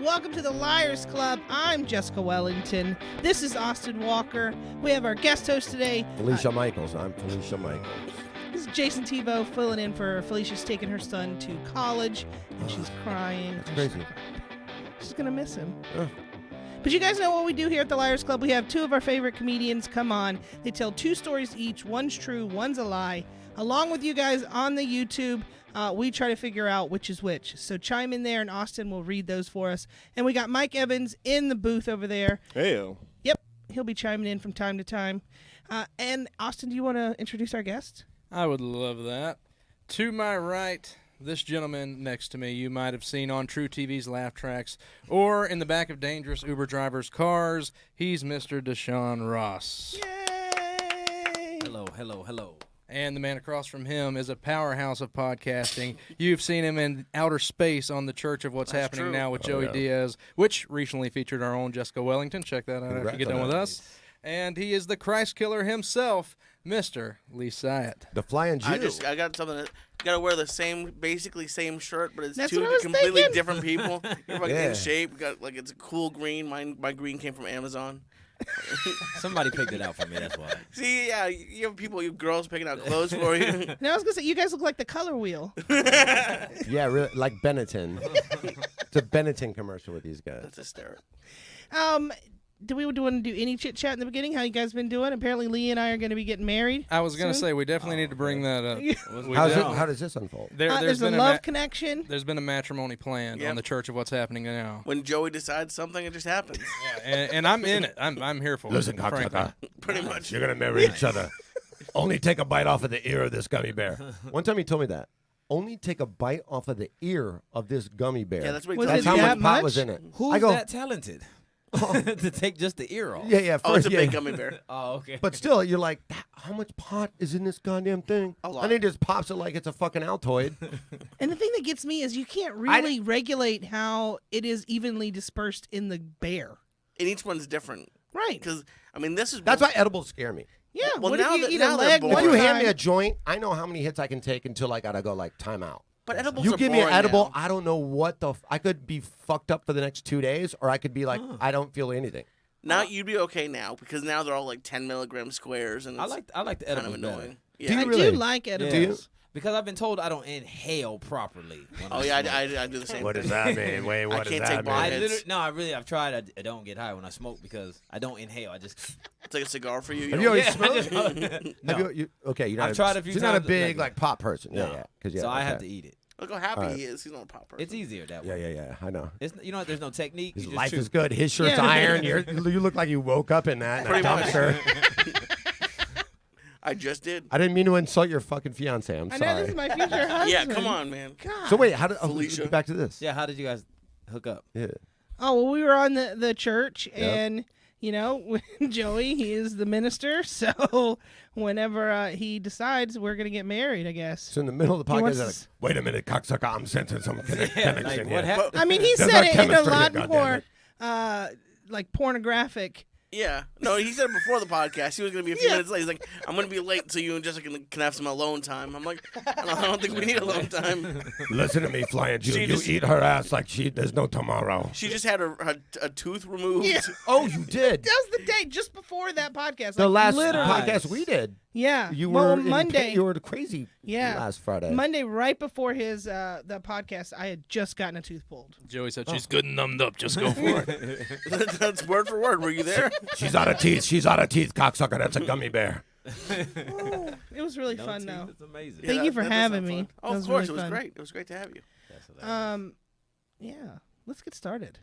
Welcome to the Liars Club. I'm Jessica Wellington. This is Austin Walker. We have our guest host today. Felicia Michaels. I'm Felicia Michaels. This is Jayson Thibault filling in for Felicia's taking her son to college, and she's crying. That's crazy. She's going to miss him. But you guys know what we do here at the Liars Club. We have two of our favorite comedians come on. They tell two stories each. One's true, one's a lie. Along with you guys on the YouTube, we try to figure out which is which. So chime in there, and Austin will read those for us. And we got Mike Evans in the booth over there. Hey-o. Yep, he'll be chiming in from time to time. And Austin, do you want to introduce our guest? I would love that. To my right, this gentleman next to me you might have seen on True TV's Laugh Tracks or in the back of dangerous Uber drivers' cars. He's Mr. Deshaun Ross. Yay! Hello, hello, hello. And the man across from him is a powerhouse of podcasting. You've seen him in outer space on the Church of What's Happening Now with Joey Diaz, which recently featured our own Jessica Wellington. Check that out after you get done with us. And he is the Christ killer himself, Mr. Lee Syatt. The Flying Jew. I got something that got to wear the same, basically same shirt, but it's That's two what I was completely thinking. different people. You're like Yeah. in shape. Got like it's a cool green. My green came from Amazon. Somebody picked it out for me, that's why. See, yeah, you have people, you girls picking out clothes for you. Now I was going to say, you guys look like the color wheel. Yeah, really, like Benetton. It's a Benetton commercial with these guys. That's hysterical. Do we want to do any chit-chat in the beginning? How you guys been doing? Apparently, Lee and I are going to be getting married. I was going to soon. say, we definitely need to bring that up. How does this unfold? There's a love connection. There's been a matrimony planned on the Church of What's Happening Now. When Joey decides something, it just happens. And I'm in it. I'm here for Listen, it. frankly. cocksucker. Pretty much. You're going to marry each other. Only take a bite off of the ear of this gummy bear. One time he told me that. Only take a bite off of the ear of this gummy bear. Yeah, that's what he Was told it me. how that much pot much? was in it. Who's I go, that talented to take just the ear off? Yeah, Oh, it's a yeah. big gummy bear. Oh, okay. But still, you're like, how much pot is in this goddamn thing? A lot. And he just pops it like it's a fucking Altoid. And the thing that gets me is you can't really regulate how it is evenly dispersed in the bear. And each one's different. Right. Because, I mean, this is... That's why edibles scare me. Yeah. Well, what now if you that- eat now a they're leg born. one If you time? hand me a joint, I know how many hits I can take until I gotta go like time out. But edibles You are give me an boring edible, now. I don't know what the. I could be fucked up for the next 2 days, or I could be like, I don't feel anything. Now you'd be okay now because now they're all like 10 milligram squares and I it's like the kind of edibles annoying. better. Yeah. Do you I really? do like Yeah. edibles. Do you? Because I've been told I don't inhale properly. When Oh I yeah, smoke. I do the same. What thing. does that mean? Wait, what I does can't that take mean? ball I heads. literally, no, I really, I've tried. I don't get high when I smoke because I don't inhale. I just. It's like a cigar for you. Have you always Yeah, smoked? no. Have you, okay, you're not. I've tried a few You're not a times, big like- like pop person. No. Yeah, because So I have to eat it. Look how happy Alright. he is. He's not a pop person. It's easier that Yeah, way. yeah. I know. It's, you know what? There's no technique. His you just life chew. is good. His shirt's Yeah. iron. You look like you woke up in that. Pretty much. dumpster. I just did. I didn't mean to insult your fucking fiance. I'm I know this sorry. is my future husband. Yeah, come on, man. God. So wait, how did? Felicia. Back to this. Yeah, how did you guys hook up? Yeah. Oh, well, we were on the church, and, you know, Joey, he is the minister, so whenever he decides we're going to get married, I guess. So in the middle of the He podcast, wants they're to like, wait a minute, cocksucker, I'm sensing some connection Like, here. what happened? I mean, he There's said no it in a chemistry lot here, more, goddammit. like, pornographic. Yeah. No, he said it before the podcast. He was going to be a few minutes late. He's like, I'm going to be late so you and Jessica can have some alone time. I'm like, I don't think we need alone time. Listen to me, Flying Jew. She You just- eat her ass like there's no tomorrow. She just had a tooth removed. Yeah. Oh, you did. That was the day just before that podcast. The like, last literally. podcast we did. Yeah. You well, were in Monday. you were crazy. Yeah. Last Friday. Monday, right before his the podcast, I had just gotten a tooth pulled. Joey said she's good and numbed up. Just go for it. That's word for word. Were you there? She's out of teeth. She's out of teeth, cocksucker. That's a gummy bear. Oh, it was really No fun, teeth, though. It's amazing. Thank you for that does having sound me. fun. Oh, That of was course. really It was fun. great. It was great to have you. That's hilarious. Yeah. Let's get started.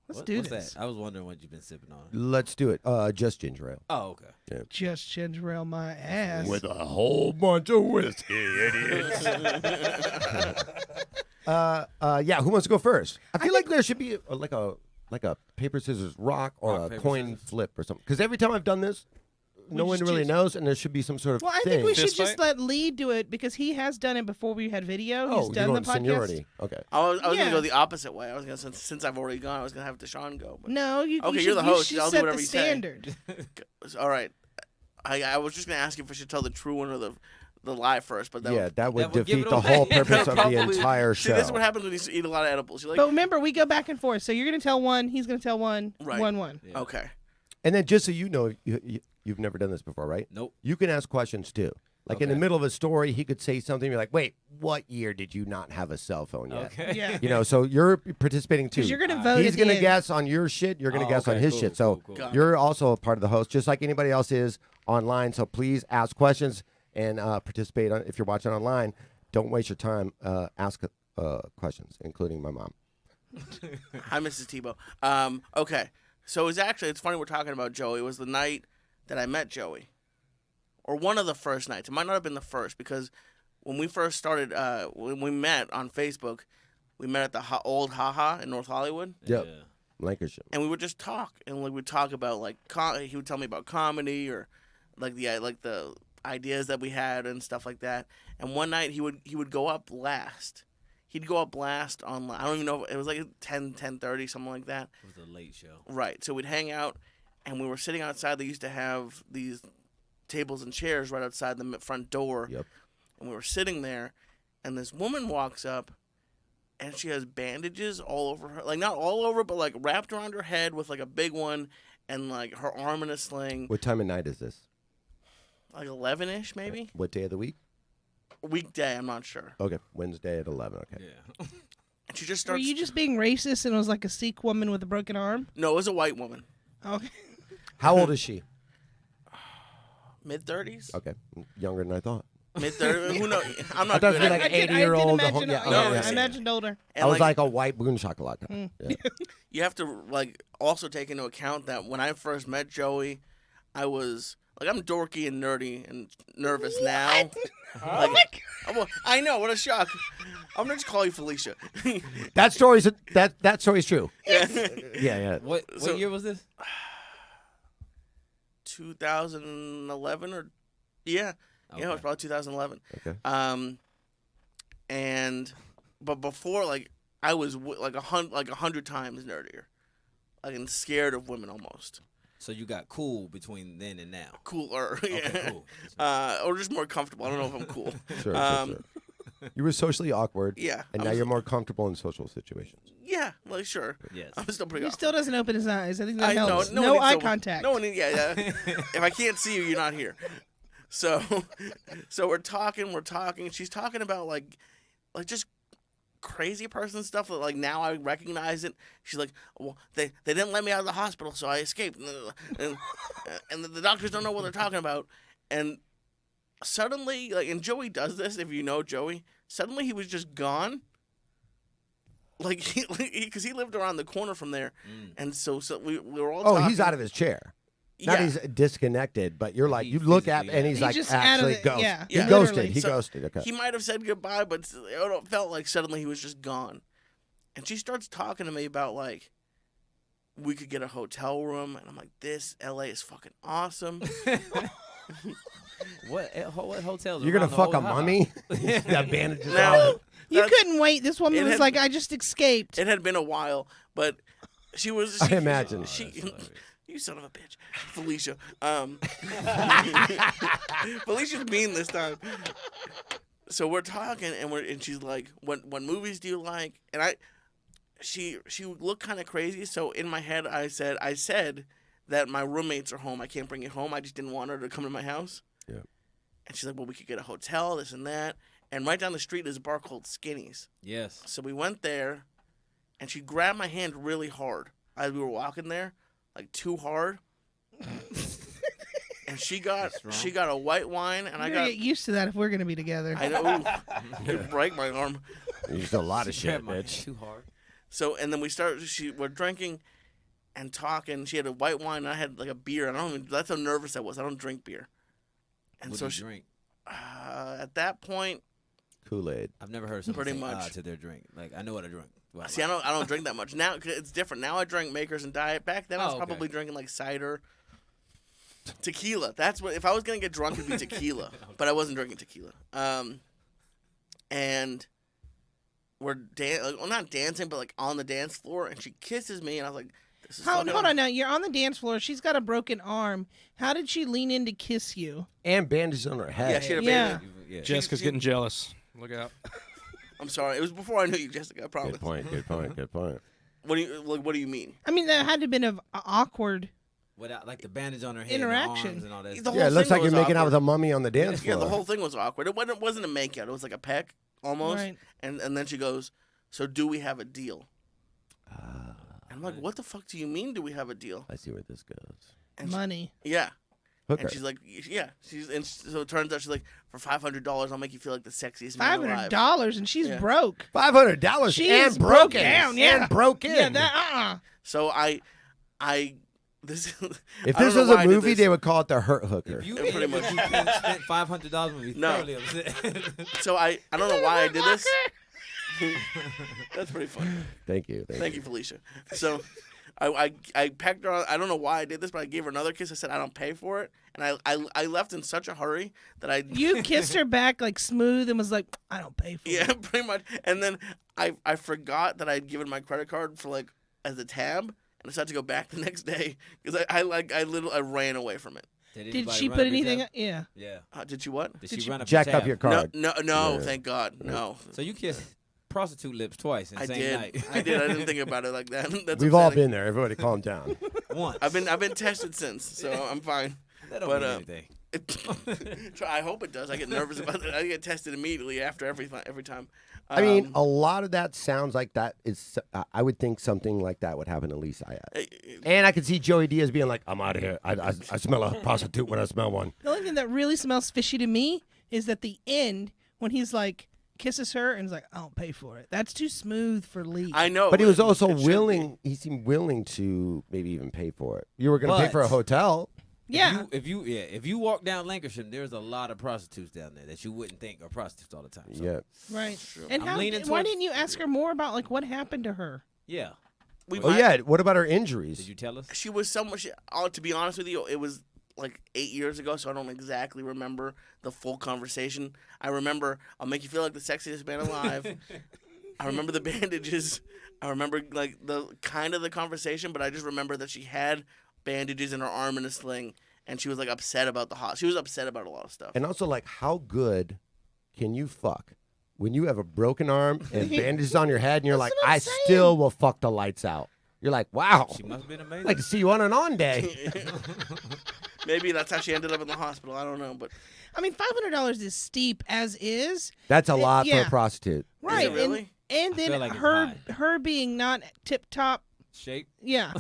Let's do What's this. that? I was wondering what you've been sipping on. Let's do it. Just ginger ale. Oh, okay. Just ginger ale my ass. With a whole bunch of whiskey, idiots. Yeah, who wants to go first? I feel like there should be like a paper, scissors, rock or Rock, a paper, coin scissors. flip or something. Because every time I've done this, no one just really choose- knows, and there should be some sort of Well, I thing. think we should Fist just fight? let Lee do it because he has done it before we had video. He's you're done the going podcast. seniority. Okay. I was going Yeah. to go the opposite way. I was going to, since I've already gone, I was going to have Deshaun go. But No, you. Okay, you you're the should- host. You should I'll do set whatever the you say. standard. all right. I was just going to ask you if I should tell the true one or the lie first, but that would that would give defeat it the away. whole purpose of the Probably. entire See, show. this is what happens when you eat a lot of edibles. You're like, But remember, we go back and forth. So you're going to tell one, he's going to tell one, Right. one. Yeah. okay, And then just so you know, you've never done this before, right? Nope. You can ask questions too. Like in the Okay. middle of a story, he could say something. You're like, wait, what year did you not have a cell phone yet? Okay. Yeah. You know, so you're participating too. Because you're going to vote He's at the going to end. guess on your shit. You're going to Oh, guess on okay, his cool, shit. So cool. Got it. you're also a part of the host, just like anybody else is online. So please ask questions and participate. If you're watching online, don't waste your time. Ask questions, including my mom. hi, Mrs. Thibault. Okay, so it's funny we're talking about Joey. It was the night that I met Joey, or one of the first nights. It might not have been the first because when we first started, when we met on Facebook, we met at the old Haha in North Hollywood. Yep. Yeah. Lancashire. And we would just talk, and like we'd talk about like he would tell me about comedy or like the ideas that we had and stuff like that. And one night he would go up last. He'd go up last on, I don't even know, it was like 10:30, something like that. It was a late show. Right. So we'd hang out, and we were sitting outside. They used to have these tables and chairs right outside the front door. Yep. And we were sitting there, and this woman walks up, and she has bandages all over her. Like, not all over, but, like, wrapped around her head with, like, a big one, and, like, her arm in a sling. What time of night is this? Like 11-ish, maybe? What day of the week? Weekday, I'm not sure. Okay, Wednesday at 11. Okay. Yeah. And she just Were starts... you just being racist and it was like a Sikh woman with a broken arm? No, it was a white woman. Okay. How old is she? Mid-30s? Okay, younger than I thought. Mid-30s? Who knows? I'm I not thought good it was at like it. an 80-year-old. Imagine, yeah. I imagined older. And, I was like a white boon chocolate. Mm. Yeah. You have to like also take into account that when I first met Joey, I was like, I'm dorky and nerdy and nervous now. Like, I know, what a shock. I'm gonna just call you Felicia. That story's true. Yeah. What So- year was this? 2011 or yeah, it was probably 2011. Okay. But before, like, I was like 100 times nerdier, like, and scared of women almost. So you got cool between then and now. Cooler, yeah. Okay, cool. Or just more comfortable. I don't know if I'm cool. Sure. You were socially awkward. Yeah, And I now was- you're more comfortable in social situations. Yeah, like, sure. Yes. I'm still pretty He awkward. still doesn't open his eyes. I think that I know. helps. No, No one needs eye to- contact. No one need, yeah. If I can't see you, you're not here. So we're talking. She's talking about like just crazy person stuff that, like, now I recognize it. She's like, well, they didn't let me out of the hospital, so I escaped, and the doctors don't know what they're talking about. And suddenly, like, and Joey does this. If you know Joey, suddenly he was just gone. Like, because he lived around the corner from there, and so we were all. Oh, talking. he's out of his chair. Not Yeah. he's disconnected, but you're like, He you look at physically and he's He's like just out of actually the- ghost. yeah, He yeah. ghosted. literally. He So ghosted. Okay. He might have said goodbye, but it felt like suddenly he was just gone. And she starts talking to me about, like, we could get a hotel room, and I'm like, this LA is fucking awesome. What hotels? You're gonna around the fuck a old Haha? mummy? Got bandages Now, on. You that's- couldn't wait. This woman It was had- like, I just escaped. it had been a while, but she was. I imagine. You son of a bitch, Felicia. Felicia's mean this time. So we're talking, and she's like, "What movies do you like?" And she looked kind of crazy. So in my head, I said that my roommates are home. I can't bring you home. I just didn't want her to come to my house. Yeah. And she's like, "Well, we could get a hotel, this and that." And right down the street is a bar called Skinny's. Yes. So we went there, and she grabbed my hand really hard as we were walking there, like too hard. And she got a white wine, and We're I gonna got. get used to that if we're gonna be together. I know. Could break my arm. You used a lot of She shit, grabbed my hand bitch. too hard. So, and then we're drinking and talking. She had a white wine, and I had like a beer. That's how nervous I was. I don't drink beer. And What so do you drink? at that point, Kool-Aid. I've never heard someone Pretty say much. to their drink. Like, I know what I drink. Well, see, I don't drink that much now. 'Cause it's different now. I drink Makers and Diet. Back then, I was Oh, okay. probably drinking like cider, tequila. That's what. If I was gonna get drunk, it'd be tequila. But I wasn't drinking tequila. And we're not dancing, but like on the dance floor, and she kisses me, and I was like, Hold on now. You're on the dance floor. She's got a broken arm. How did she lean in to kiss you? And bandages on her head. Yeah, she had a Yeah. bandage. Yeah. Jessica's getting jealous. Look out. I'm sorry. It was before I knew you, Jessica. I promise. Good point. Good point. Good point. What do you mean? I mean, that had to have been an awkward. Without like the bandage on her head, Interaction. and the arms and all that. The stuff. whole Yeah, it looks thing like you're was making out awkward. with a mummy on the dance Yeah, floor. the whole thing was awkward. It wasn't a make out. It was like a peck almost. Right. And then she goes, "So do we have a deal?" I'm like, "What the fuck do you mean? Do we have a deal?" I see where this goes. And Money. Yeah. Hooker. And she's like, "Yeah." So it turns out she's like, "For $500, I'll make you feel like the sexiest man alive." $500, and she's Yeah. broke. $500 She and is broken. broke down, yeah. And broken. Yeah, that. So this. If I don't this know was why a I did movie, this. they would call it the Hurt Hooker. If you Yeah, pretty much. spent $500, would be No. thoroughly upset. So I don't know why I did this. That's pretty funny. Thank you. Thank you, Felicia. So I pecked her on. I don't know why I did this, but I gave her another kiss. I said I don't pay for it, and I left in such a hurry that I You kissed her back like smooth and was like, I don't pay for yeah, it. pretty much. And then I forgot that I'd given my credit card for like as a tab, and I decided to go back the next day because I ran away from it. Did anybody she run put up your anything? tab? Yeah. Yeah. Did you what? Did Did she you run up Jack your up tab? your No, card. no, Yeah. thank God, no. So you kissed prostitute lips twice in the I same did. night. I did. I didn't think about it like that. That's We've all upsetting. been there. Everybody calm down. Once. I've been tested since, so I'm fine. That don't but, mean anything. I hope it does. I get nervous about it. I get tested immediately after every time. I mean, a lot of that sounds like that is. I would think something like that would happen to Lee Syatt. And I could see Joey Diaz being like, "I'm out of here. I smell a prostitute when I smell one." The only thing that really smells fishy to me is at the end when he's like, kisses her and is like, I don't pay for it. That's too smooth for Lee. I know, But he was also it should willing. He seemed willing to maybe even pay for it. You were going to pay But- for a hotel. Yeah. If you walk down Lancashire, there's a lot of prostitutes down there that you wouldn't think are prostitutes all the time. So, Yeah. Right. And I'm how, leaning why towards- didn't you ask her more about like what happened to her? Yeah. We Oh might- yeah. What about her injuries? Did you tell us? She was someone. To be honest with you, it was like 8 years ago, so I don't exactly remember the full conversation. I remember I'll make you feel like the sexiest man alive. I remember the bandages. I remember like the conversation, but I just remember that she had bandages in her arm in a sling, and she was like upset about She was upset about a lot of stuff. And also, like, how good can you fuck when you have a broken arm and bandages on your head, and you're like, what I'm I saying. still will fuck the lights out. You're like, wow. She must have been I'd amazing. like to see you on an on day. Maybe that's how she ended up in the hospital. I don't know, but I mean, $500 is steep as is. That's a lot for yeah. a prostitute. Right. it really? And then feel like it's her being not tip top, Shape. yeah.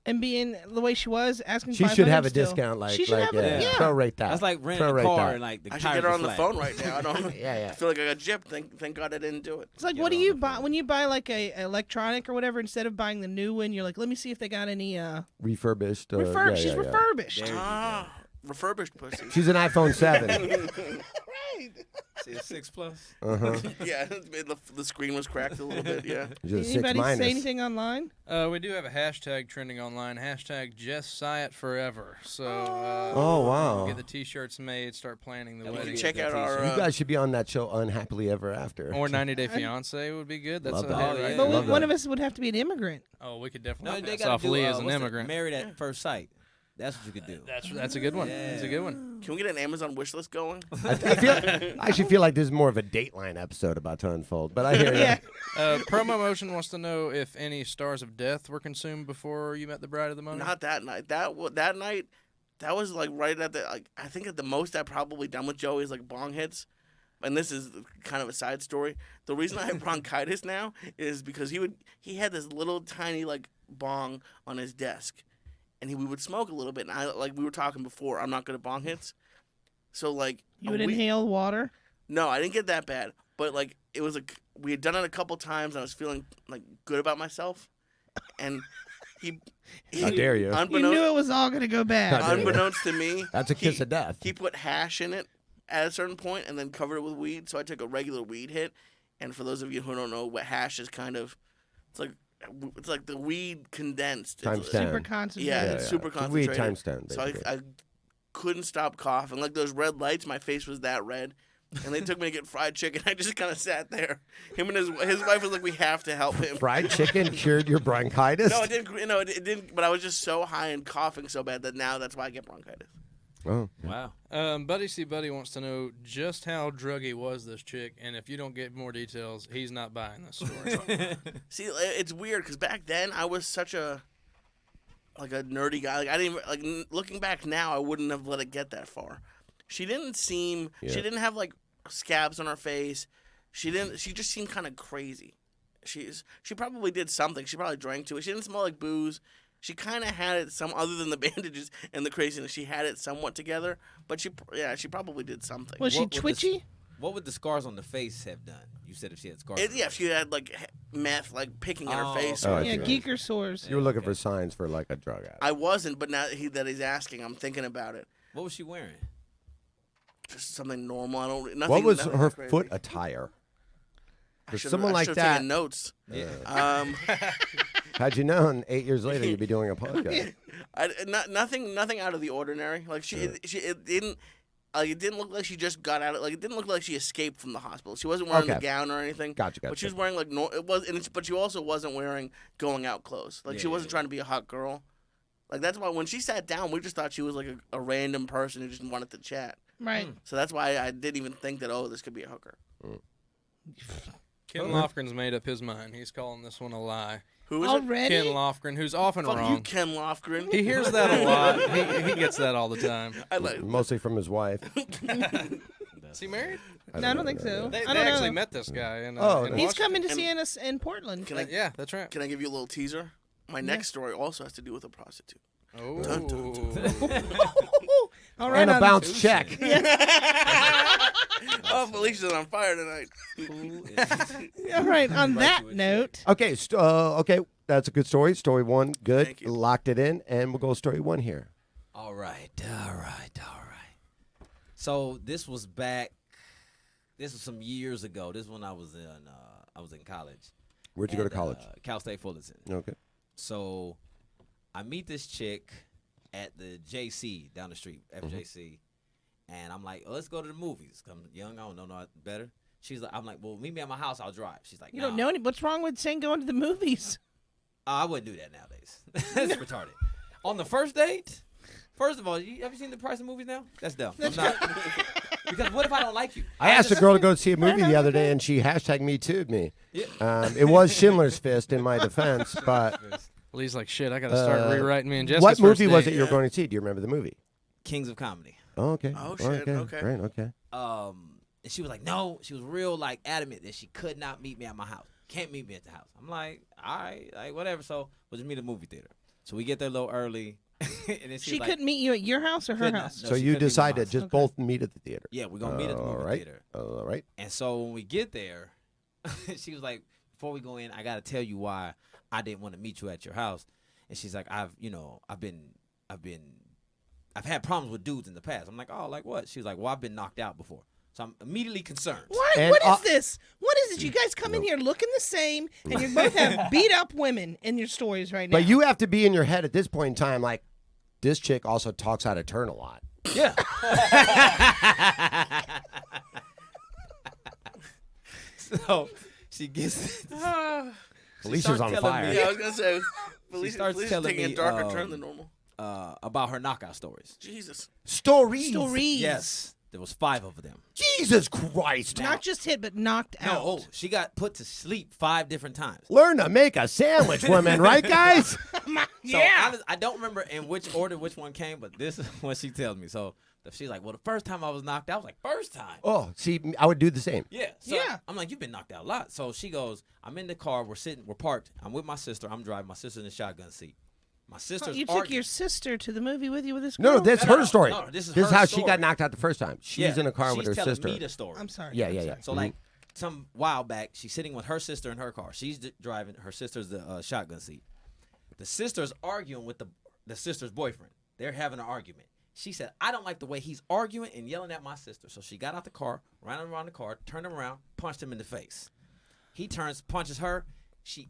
And being the way she was, asking She should 500 have a still. discount, like, she should have yeah, a, yeah. prorate that. That's like renting a Prorate car that. and like the I should tires get her are on the flat. phone right now. I don't. Yeah. I feel like I got gypped. Thank God I didn't do it. It's like, Get what do on you the buy phone. when you buy like a electronic or whatever? Instead of buying the new one, you're like, let me see if they got any Refurbished. refurb. Yeah, She's yeah, yeah. refurbished. There you go. Refurbished pussy. She's an iPhone 7. Right. See a 6 Plus. Uh-huh. Yeah, the screen was cracked a little bit. Yeah. Just a 6 Anybody minus. say anything online? We do have a hashtag trending online. Hashtag Just Syatt Forever. So Oh, wow. get the T-shirts made. Start planning the Yeah, we wedding. can Check out our. You guys should be on that show, Unhappily Ever After. Or 90 Day Fiance would be good. That's Love a that. hit, Oh, yeah. right? But Love one that. of us would have to be an immigrant. Oh, we could No, definitely they pass got off to do Lee as an what's the- immigrant. Married at First Sight. That's what you could do. That's a good one. That's a good one. Can we get an Amazon wish list going? I actually feel like this is more of a Dateline episode about to unfold, but I hear you. Yeah. Promo Motion wants to know if any stars of death were consumed before you met the bride of the moment. Not that night. That night, that was like right at the. Like, I think at the most I've probably done with Joey is like bong hits. And this is kind of a side story. The reason I have bronchitis now is because he had this little tiny like bong on his desk, and we would smoke a little bit. And we were talking before, I'm not good at bong hits, so like You would inhale water. No, I didn't get that bad, but like it was we had done it a couple times, and I was feeling like good about myself, and he How dare you? You knew it was all going to go bad. How dare you. Unbeknownst to me, That's a kiss of death. he put hash in it at a certain point and then covered it with weed. So I took a regular weed hit. And for those of you who don't know what hash is, it's like the weed condensed. Times It's- 10. Super concentrated. Yeah, it's super It's weed concentrated. times 10. So basically. I couldn't stop coughing. Like those red lights, my face was that red. and they took me to get fried chicken. I just kind of sat there. Him and his wife was like, "We have to help him." Fried chicken cured your bronchitis? No, it didn't. No, it didn't. But I was just so high and coughing so bad that now that's why I get bronchitis. Oh. Wow. Buddy C. Buddy wants to know just how druggy was this chick, and if you don't get more details, he's not buying this story. See, it's weird because back then I was such a nerdy guy. Like I didn't looking back now, I wouldn't have let it get that far. She didn't seem. Yeah. She didn't have like scabs on her face. She didn't. She just seemed kind of crazy. She probably did something. She probably drank too. She didn't smell like booze. She kind of had it other than the bandages and the craziness. She had it somewhat together, but she probably did something. Was she twitchy? What would the scars on the face have done? You said if she had scars. If she had like meth, like picking in her face. Oh, Yeah, geeker sores. You were looking for signs for like a drug addict. I wasn't, but now that he's asking, I'm thinking about it. What was she wearing? Just something normal. I don't. Nothing, What was nothing her crazy. foot attire? I For should've- someone I like should've that, taken notes. Yeah. had you known 8 years later you'd be doing a podcast. Nothing out of the ordinary. Like it didn't look like she just got out. Like it didn't look like she escaped from the hospital. She wasn't wearing the gown or anything. Gotcha. But she was wearing like but she also wasn't wearing going out clothes. Like she wasn't trying to be a hot girl. Like that's why when she sat down, we just thought she was like a random person who just wanted to chat. Right. So that's why I didn't even think that this could be a hooker. Ken Lofgren's made up his mind. He's calling this one a lie. Who is Already? Ken Lofgren, who's often it? Fuck wrong. you, Ken Lofgren. He hears that a lot. He gets that all the time. I like. Mostly from his wife. Is he married? No, I don't think so. They I don't actually know. met this guy. In Oh, in nice. He's Washington. coming to see us in Portland. Can I Yeah, that's right. can I give you a little teaser? My next story also has to do with a prostitute. Oh. All right, And a on- bounce check. Oh, Felicia's on fire tonight. All right. On that note, Okay, okay, that's a good story. Story one, good. Thank you. Locked it in, and we'll go story one here. All right. So this was some years ago. This is when I was in college. Where'd you go to at, college? Cal State Fullerton. Okay. So I meet this chick at the JC down the street, FJC, and I'm like, let's go to the movies. I'm young, I don't know no better. I'm like, well, meet me at my house, I'll drive. She's like, you nah. don't know any. What's wrong with saying going to the movies? I wouldn't do that nowadays. That's retarded. On the first date, first of all, have you seen the price of movies now? That's dumb. I'm not. Because what if I don't like you? I asked a girl to go see a movie the other day, and she hashtag me too'd me. Yeah. It was Schindler's Fist in my defense, but Lee's like, shit, I got to start rewriting me and Jessica's what movie first was date. it you were going to see? Do you remember the movie? Kings of Comedy. Oh, okay. Oh, shit, okay. Great, okay. And she was like, no. She was real like adamant that she could not meet me at my house. Can't meet me at the house. I'm like, all right, like whatever. So we'll just meet at the movie theater. So we get there a little early. And then She like, couldn't meet you at your house or her could not. house. No, So she you couldn't meet my decided house. just both meet at the theater. Yeah, we're gonna meet at the movie theater. All right. And so when we get there, she was like, before we go in, I gotta tell you why I didn't want to meet you at your house. And she's like, I've had problems with dudes in the past. I'm like, oh, like what? She was like, well, I've been knocked out before. So I'm immediately concerned. What? And, What is this? What is it? You guys come in here looking the same, and you both have beat up women in your stories right now. But you have to be in your head at this point in time, like, this chick also talks out of turn a lot. Yeah. So she gets. Felicia's on telling fire. me- Yeah, I was gonna say. starts Felicia's telling taking me, a darker turn than normal. About her knockout stories. Jesus. Stories. Yes, there was 5 of them. Jesus Christ. Not just hit, but knocked out. No, she got put to sleep 5 different times. Learn to make a sandwich, women, right, guys? So I don't remember in which order which one came, but this is what she tells me. So she's like, well, the first time I was knocked out, I was like, first time? Oh, see, I would do the same. Yeah. So Yeah. I'm like, you've been knocked out a lot. So she goes, I'm in the car, we're parked. I'm with my sister, I'm driving, my sister's in the shotgun seat. My sister's You took arguing. your sister to the movie with you with this girl? No, that's No, her story. no, this is this her is how she story. got knocked out the first time. She's in a car with her She's telling sister. me the story. I'm sorry. Yeah, I'm yeah, sorry. yeah. So like some while back, she's sitting with her sister in her car. She's driving. Her sister's the shotgun seat. The sister's arguing with the sister's boyfriend. They're having an argument. She said, I don't like the way he's arguing and yelling at my sister. So she got out the car, ran around the car, turned him around, punched him in the face. He turns, punches her. She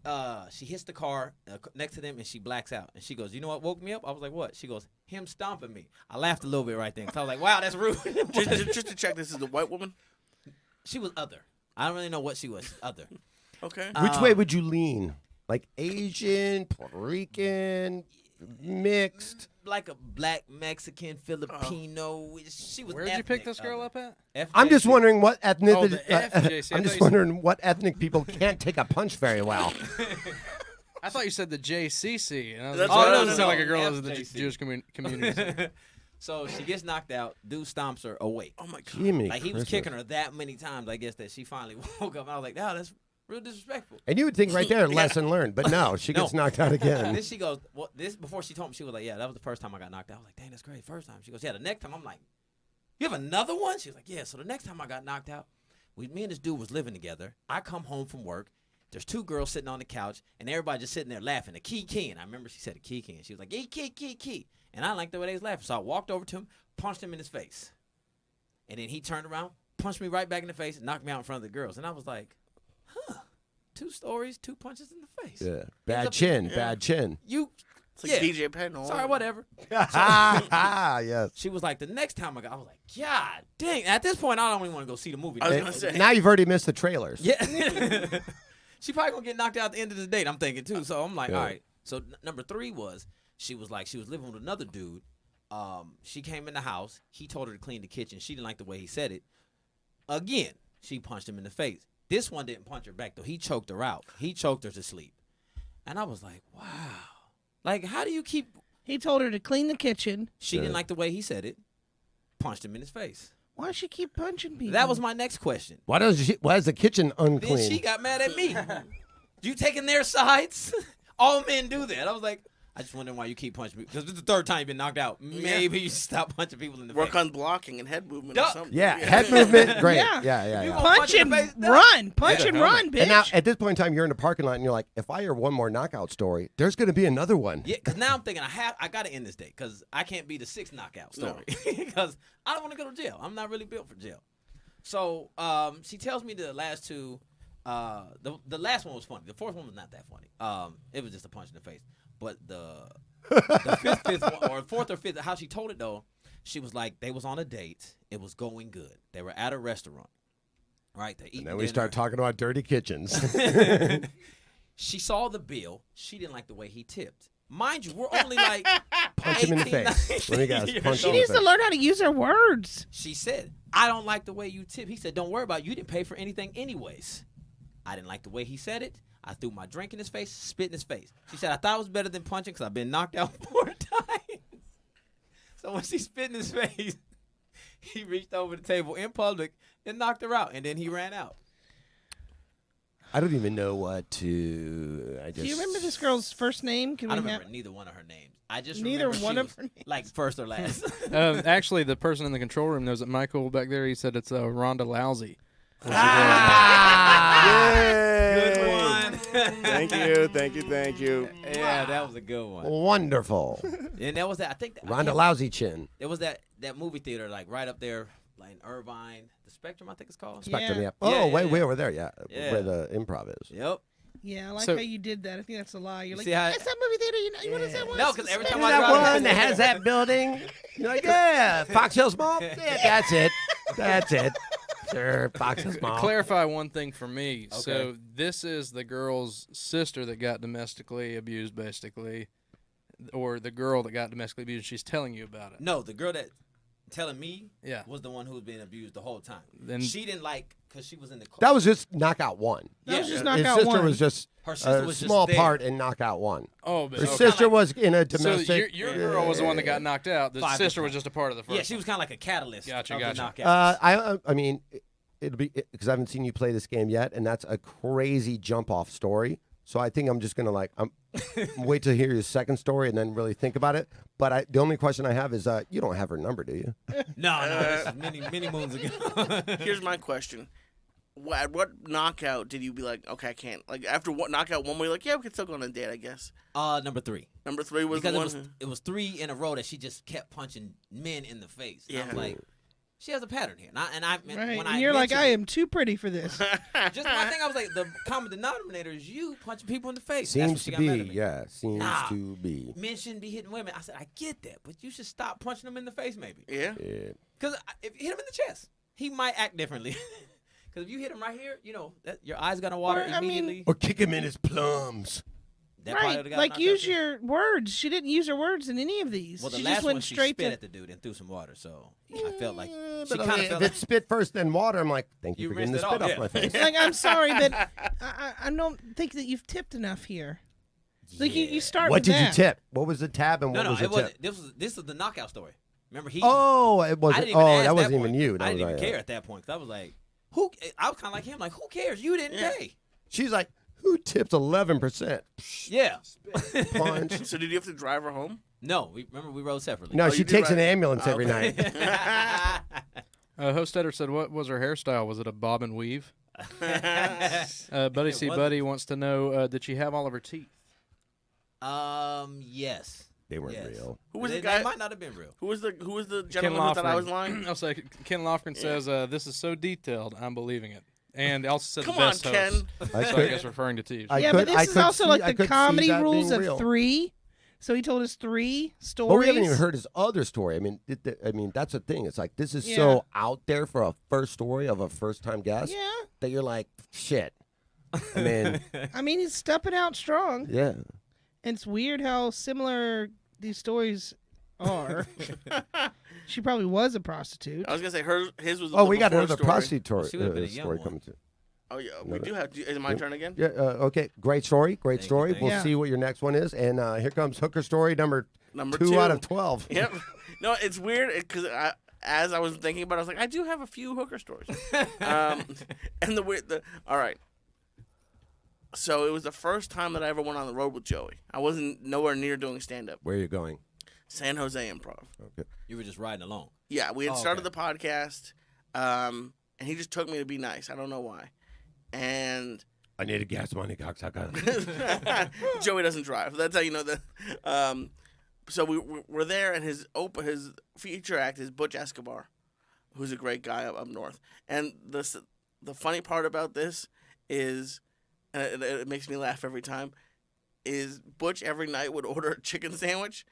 hits the car next to them, and she blacks out. And she goes, you know what woke me up? I was like, what? She goes, him stomping me. I laughed a little bit right then. So I was like, wow, that's rude. Just to check, this is the white woman? She was other. I don't really know what she was. Other. Okay. Which way would you lean? Like Asian, Puerto Rican, mixed? Like a black Mexican Filipino. She was. Where'd you pick this girl up at? I'm just wondering what ethnic. Oh, the FJC. I'm just wondering what ethnic people can't take a punch very well. I thought you said the JCC. And I was That's like, what oh, I it was doesn't sound like a girl FJC. that was the Jewish community. So she gets knocked out. Dude stomps her awake. Oh my god. Jiminy Like he was Christmas. kicking her that many times, I guess, that she finally woke up. And I was like, "No, that's real disrespectful." And you would think right there, lesson learned, but no, she gets knocked out And again. then she goes, "Well, this." Before she told me, she was like, "Yeah, that was the first time I got knocked out." I was like, "Dang, that's great, first time." She goes, "Yeah, the next time." I'm like, "You have another one?" She was like, "Yeah." So the next time I got knocked out, me and this dude was living together. I come home from work. There's two girls sitting on the couch, and everybody just sitting there laughing. A key. And I remember she said a key. And she was like, key. And I liked the way they was laughing. So I walked over to him, punched him in his face. And then he turned around, punched me right back in the face, and knocked me out in front of the girls. And I was like, 2 stories, 2 punches in the face. Yeah. Bad chin. You, It's like DJ Penn. sorry, whatever. Yes. She was like, the next time I was like, God dang. At this point, I don't even want to go see the movie. I was gonna say. Now you've already missed the trailers. Yeah. She probably going to get knocked out at the end of the date, I'm thinking, too. So I'm like, Yeah. all right. So number 3 was, she was living with another dude. She came in the house. He told her to clean the kitchen. She didn't like the way he said it. Again, she punched him in the face. This one didn't punch her back, though. He choked her out. He choked her to sleep. And I was like, wow. Like, how do you keep... He told her to clean the kitchen. She didn't like the way he said it. Punched him in his face. Why does she keep punching people? That was my next question. Why is the kitchen unclean? Then she got mad at me. You taking their sides? All men do that. I was like, I just wondering why you keep punching me. Because this is the 3rd time you've been knocked out. Maybe you should stop punching people in the Work face. on blocking and head movement or Duck. something. Yeah, head movement, great. Yeah. Yeah. punch in and the face, no. run. Punch and run, bitch. And now, at this point in time, you're in the parking lot, and you're like, if I hear one more knockout story, there's going to be another one. Yeah, because now I'm thinking I got to end this day because I can't be the 6th knockout story because I don't want to go to jail. I'm not really built for jail. So she tells me the last 2. The last one was funny. The 4th one was not that funny. It was just a punch in the face. But the 5th one, or 4th or 5th, how she told it though, she was like they was on a date. It was going good. They were at a restaurant. Right? They eating And then we dinner. start talking about dirty kitchens. She saw the bill. She didn't like the way he tipped. Mind you, we're only like Punch him in the 18, face. Let me guess. 19 Punch She him in needs the to face. learn how to use her words. She said, I don't like the way you tip. He said, don't worry about it. You didn't pay for anything anyways. I didn't like the way he said it. I threw my drink in his face, spit in his face. She said, I thought it was better than punching because I've been knocked out 4 times. So when she spit in his face, he reached over the table in public and knocked her out, and then he ran out. I don't even know what to. Do you remember this girl's first name? Can I we don't have remember neither one of her names. I just neither remember one she of was, her names? like first or last. Actually, the person in the control room knows it. Michael back there, he said it's Rhonda Lousy. Good one. Thank you. Yeah, that was a good one. Wonderful. And that was that. I think that, Rhonda Lousy Chin. There was that movie theater like right up there, like in Irvine, the Spectrum, I think it's called. Spectrum, Yeah. yeah. Oh, Yeah, way yeah. over there, yeah. Yeah. Where the improv is. Yep. Yeah, I like So- how you did that. I think that's a lie. You're like, see how- that's that movie theater. You know what is that one? No, 'cause every time Remember I that drive- one that has that building? You're like, yeah, Fox Hills Mall? Yeah, that's it. That's it. Sure, Fox Hills Mall. Clarify one thing for me. So this is the girl's sister that got domestically abused, basically, or the girl that got domestically abused. She's telling you about it. No, the girl that telling me Yeah. was the one who was being abused the whole time. Then- She didn't like because she was in the car. That was just knockout one. That was Yeah. just His knockout sister one. was just Her sister a was just small there. part in knockout one. Oh, but Her okay. sister was in a So domestic. your girl was the one that got knocked out. The 5%. sister was just a part of the first. Yeah, she was kind of like a catalyst Gotcha, of gotcha. the knockout. I mean, it'll be because I haven't seen you play this game yet, and that's a crazy jump off story. So I think I'm just gonna wait to hear your second story and then really think about it. But the only question I have is, you don't have her number, do you? No, this is many moons ago. Here's my question. At what knockout did you be like, okay, I can't? Like, after what knockout one, were you like, yeah, we could still go on a date, I guess? Number 3. Number 3 was Because the one. it was 3 in a row that she just kept punching men in the face. And I was Yeah. like, she has a pattern here. And I Right. when And I you're like, mentioned I it, am too pretty for this. Just my thing, I was like, the common denominator is you punching people in the face. That's what Seems she to got mad be, at me. yeah. Seems Nah. to be. Men shouldn't be hitting women. I said, I get that, but you should stop punching them in the face, maybe. Yeah. Yeah. Because if you hit him in the chest, he might act differently. Because if you hit him right here, your eyes gonna water Or, I mean- immediately. Or kick him in his plums. That probably Right, would've got like knocked use out, too. your words. She didn't use her words in any of these. Well, the she last just went one she straight spit to. at the dude and threw some water, so I felt like But she I kind mean, of if felt it's spit first, then water, I'm like, thank you You for getting the rinsed it spit off, off my yeah. face. Like, I'm sorry, but I don't think that you've tipped enough here. Like you start. What with did you that. tip? What was the tab and no, what no, was the it tip? wasn't. This was the knockout story. Remember he? Oh, it I wasn't. didn't even ask That wasn't point. even you. That I was didn't even like, care at that point. 'Cause I was like, who? I was kind of like him. Like, who cares? You didn't pay. She's like, who tips 11%? Yeah. Punch. So did you have to drive her home? No, we rode separately. No, Oh, she you did takes right. an ambulance every Okay. night. Hostetter said, "What was her hairstyle? Was it a bob and weave?" Buddy C. wasn't. Buddy wants to know, did she have all of her teeth? Yes. They weren't Yes. real. Who was They- the guy? They might not have been real. Who was the Ken gentleman who thought I was Lofgren. lying? I'll say Ken Lofgren says, "This is so detailed, I'm believing it." And also said Come the on, best Ken. host. I So I could- guess referring to Teves. I Yeah, could- but this I is could also see- like I the could see comedy that rules being of real. 3. So he told us 3 stories. But we haven't even heard his other story. I mean, that's the thing. It's like this is so out there for a first story of a first-time guest Yeah, that you're like, shit. I mean, I mean he's stepping out strong. yeah. And it's weird how similar these stories are. She probably was a prostitute. I was gonna say his was. Oh, we got before another story. prostitute She would've been a young story one. coming too. Oh yeah, we do have. Is it my turn again? Yeah. Okay. Great story. Great Thank you, story. thank We'll you. see what your next one is. And here comes hooker story number Number 2 2 out of 12. Yep. No, it's weird because as I was thinking about it, I was like, I do have a few hooker stories. And all right. So it was the first time that I ever went on the road with Joey. I wasn't nowhere near doing stand-up. Where are you going? San Jose Improv. Okay. You were just riding along. Yeah, we had Oh, started okay. the podcast, and he just took me to be nice. I don't know why. And I need a gas money, cocksucker. Joey doesn't drive. That's how you know that. So we're there, and his feature act is Butch Escobar, who's a great guy up north. And the funny part about this is, and it makes me laugh every time, is Butch every night would order a chicken sandwich,